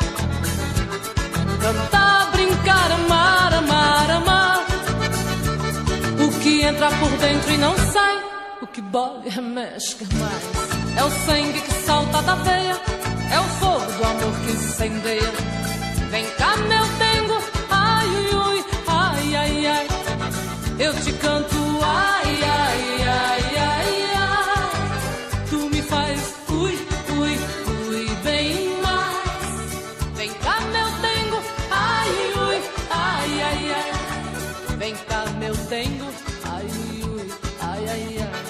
cantar, brincar, amar, amar, amar. O que entra por dentro e não sai, o que bola e remexe quer mais. É o sangue que salta da veia, é o fogo do amor que incendeia. Vem cá, meu dengo, ai, ui, ui, ai, ai, ai. Eu te canto, ai, ai, ai, ai, ai. Tu me faz, ui, ui, ui, bem mais. Vem cá, meu dengo, ai, ui, ai, ai, ai. Vem cá, meu dengo, ai, ui, ai, ai, ai.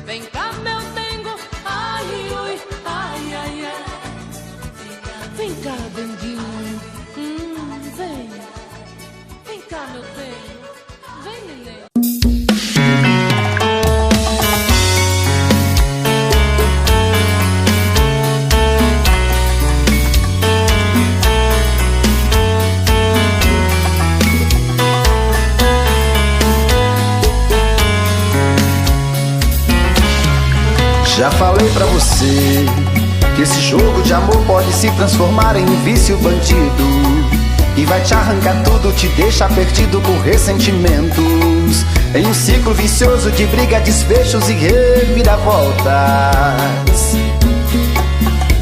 Vem cá, meu dengo, ai, ui, ai, ai, ai. Vem cá, denguinho, vem. Vem cá, meu dengo, vem, neném. Já falei pra você que esse jogo de amor pode se transformar em um vício bandido, e vai te arrancar tudo, te deixar perdido por ressentimentos, em um ciclo vicioso de briga, desfechos e reviravoltas.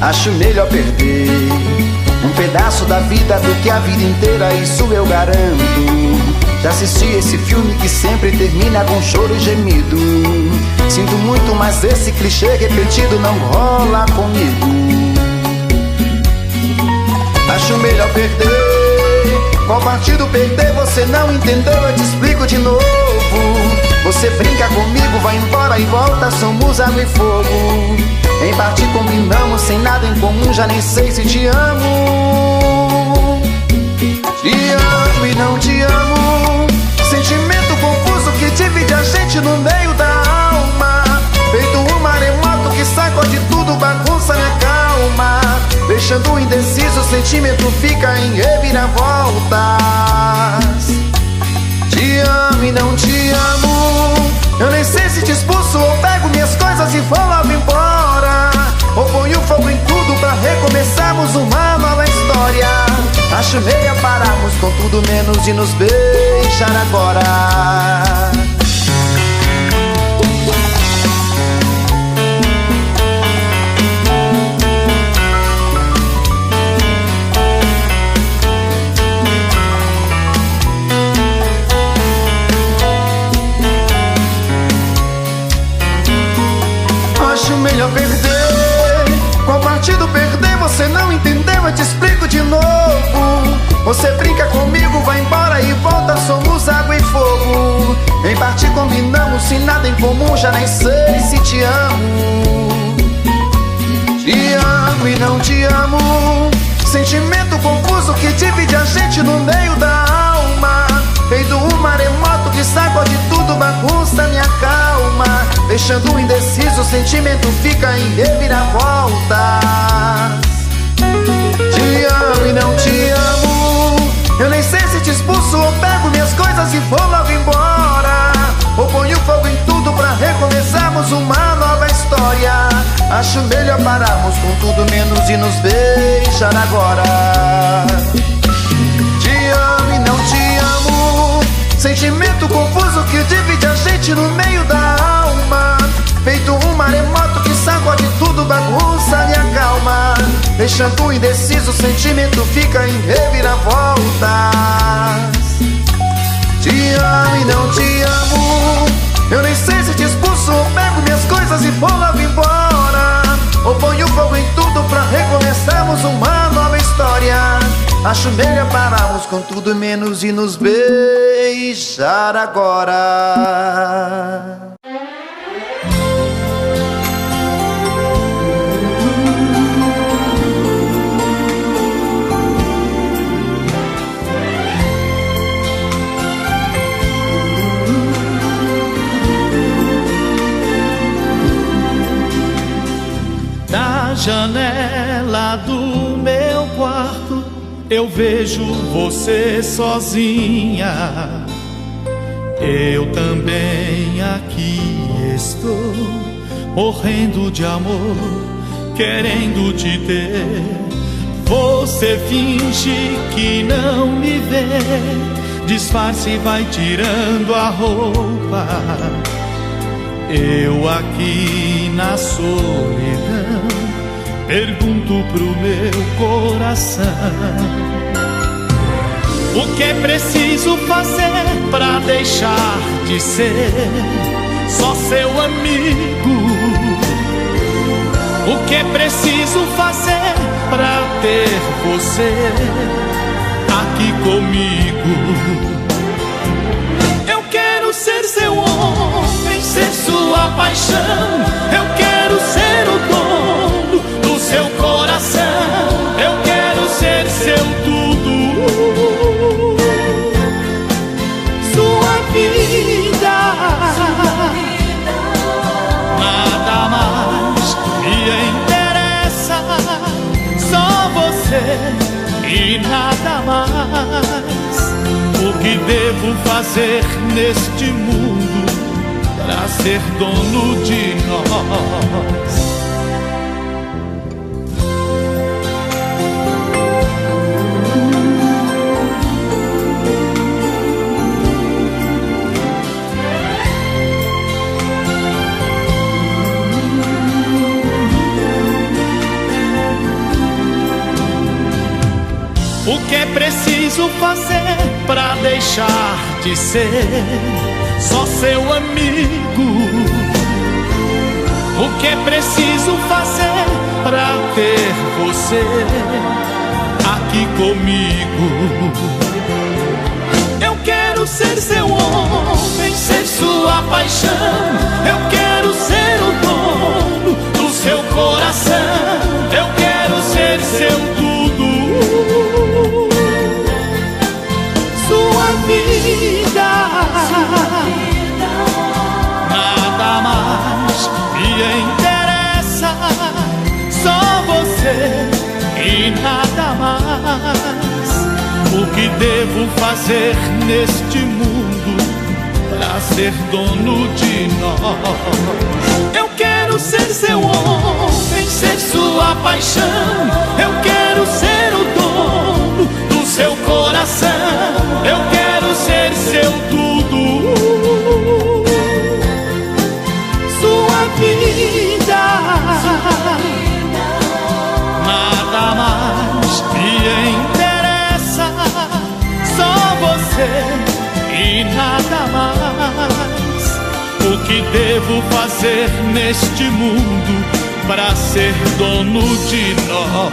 Acho melhor perder um pedaço da vida do que a vida inteira, isso eu garanto. Já assisti esse filme que sempre termina com choro e gemido. Sinto muito, mas esse clichê repetido não rola comigo. Acho melhor perder. Qual partido perder? Você não entendeu, eu te explico de novo. Você brinca comigo, vai embora e volta, somos água e fogo. Em parte combinamos, sem nada em comum, já nem sei se te amo. Te amo e não te amo. Sentimento confuso que divide a gente no meio da alma. Feito um maremoto que sacode tudo, bagunça minha calma. Deixando indeciso, o sentimento fica em reviravoltas. Te amo e não te amo. Eu nem sei se te expulso ou pego minhas coisas e vou logo embora. Ou ponho fogo em tudo pra recomeçarmos uma nova história. Acho meia pararmos com tudo menos de nos beijar agora. Acho melhor perder. Qual partido perder? Você não entendeu, eu te explico de novo. Você brinca comigo, vai embora e volta, somos água e fogo. Em parte combinamos, sem nada em comum, já nem sei se te amo. Te amo e não te amo. Sentimento confuso que divide a gente no meio da alma. Feito um maremoto que sacode tudo, bagunça minha calma. Deixando indeciso, o sentimento fica em reviravoltas. Te amo e não te amo. Eu nem sei se te expulso ou pego minhas coisas e vou logo embora. Ou ponho fogo em tudo pra recomeçarmos uma nova história. Acho melhor pararmos com tudo menos de nos beijar agora. Te amo e não te amo. Sentimento confuso que divide a gente no meio da alma. Feito um maremoto que sacode tudo, bagunça minha calma. Deixando indeciso, o sentimento fica em reviravoltas. Te amo e não te amo. Eu nem sei se te expulso ou pego minhas coisas e vou logo embora. Ou ponho fogo em tudo pra recomeçarmos uma nova história. Acho melhor pararmos com tudo menos e nos beijar agora. Da janela do meu quarto eu vejo você sozinha. Eu também aqui estou, morrendo de amor, querendo te ter. Você finge que não me vê, disfarce e vai tirando a roupa. Eu aqui na solidão pergunto pro meu coração: o que é preciso fazer pra deixar de ser só seu amigo? O que é preciso fazer pra ter você aqui comigo? Eu quero ser seu homem, ser sua paixão. Eu quero ser o dono do seu coração. Eu quero ser seu tudo, sua vida. Nada mais me interessa, só você e nada mais. O que devo fazer neste mundo pra ser dono de nós? O que é preciso fazer pra deixar de ser só seu amigo? O que é preciso fazer pra ter você aqui comigo. Eu quero ser seu homem, ser sua paixão. Eu quero ser o dono do seu coração. Eu quero ser seu tudo, sua vida. Nada mais me interessa, só você e nada mais. O que devo fazer neste mundo pra ser dono de nós? Eu quero ser seu homem, ser sua paixão. Eu quero ser o dono do seu coração. Eu quero ser seu tudo, sua vida. Nada mais me interessa, só você e nada mais. O que devo fazer neste mundo pra ser dono de nós?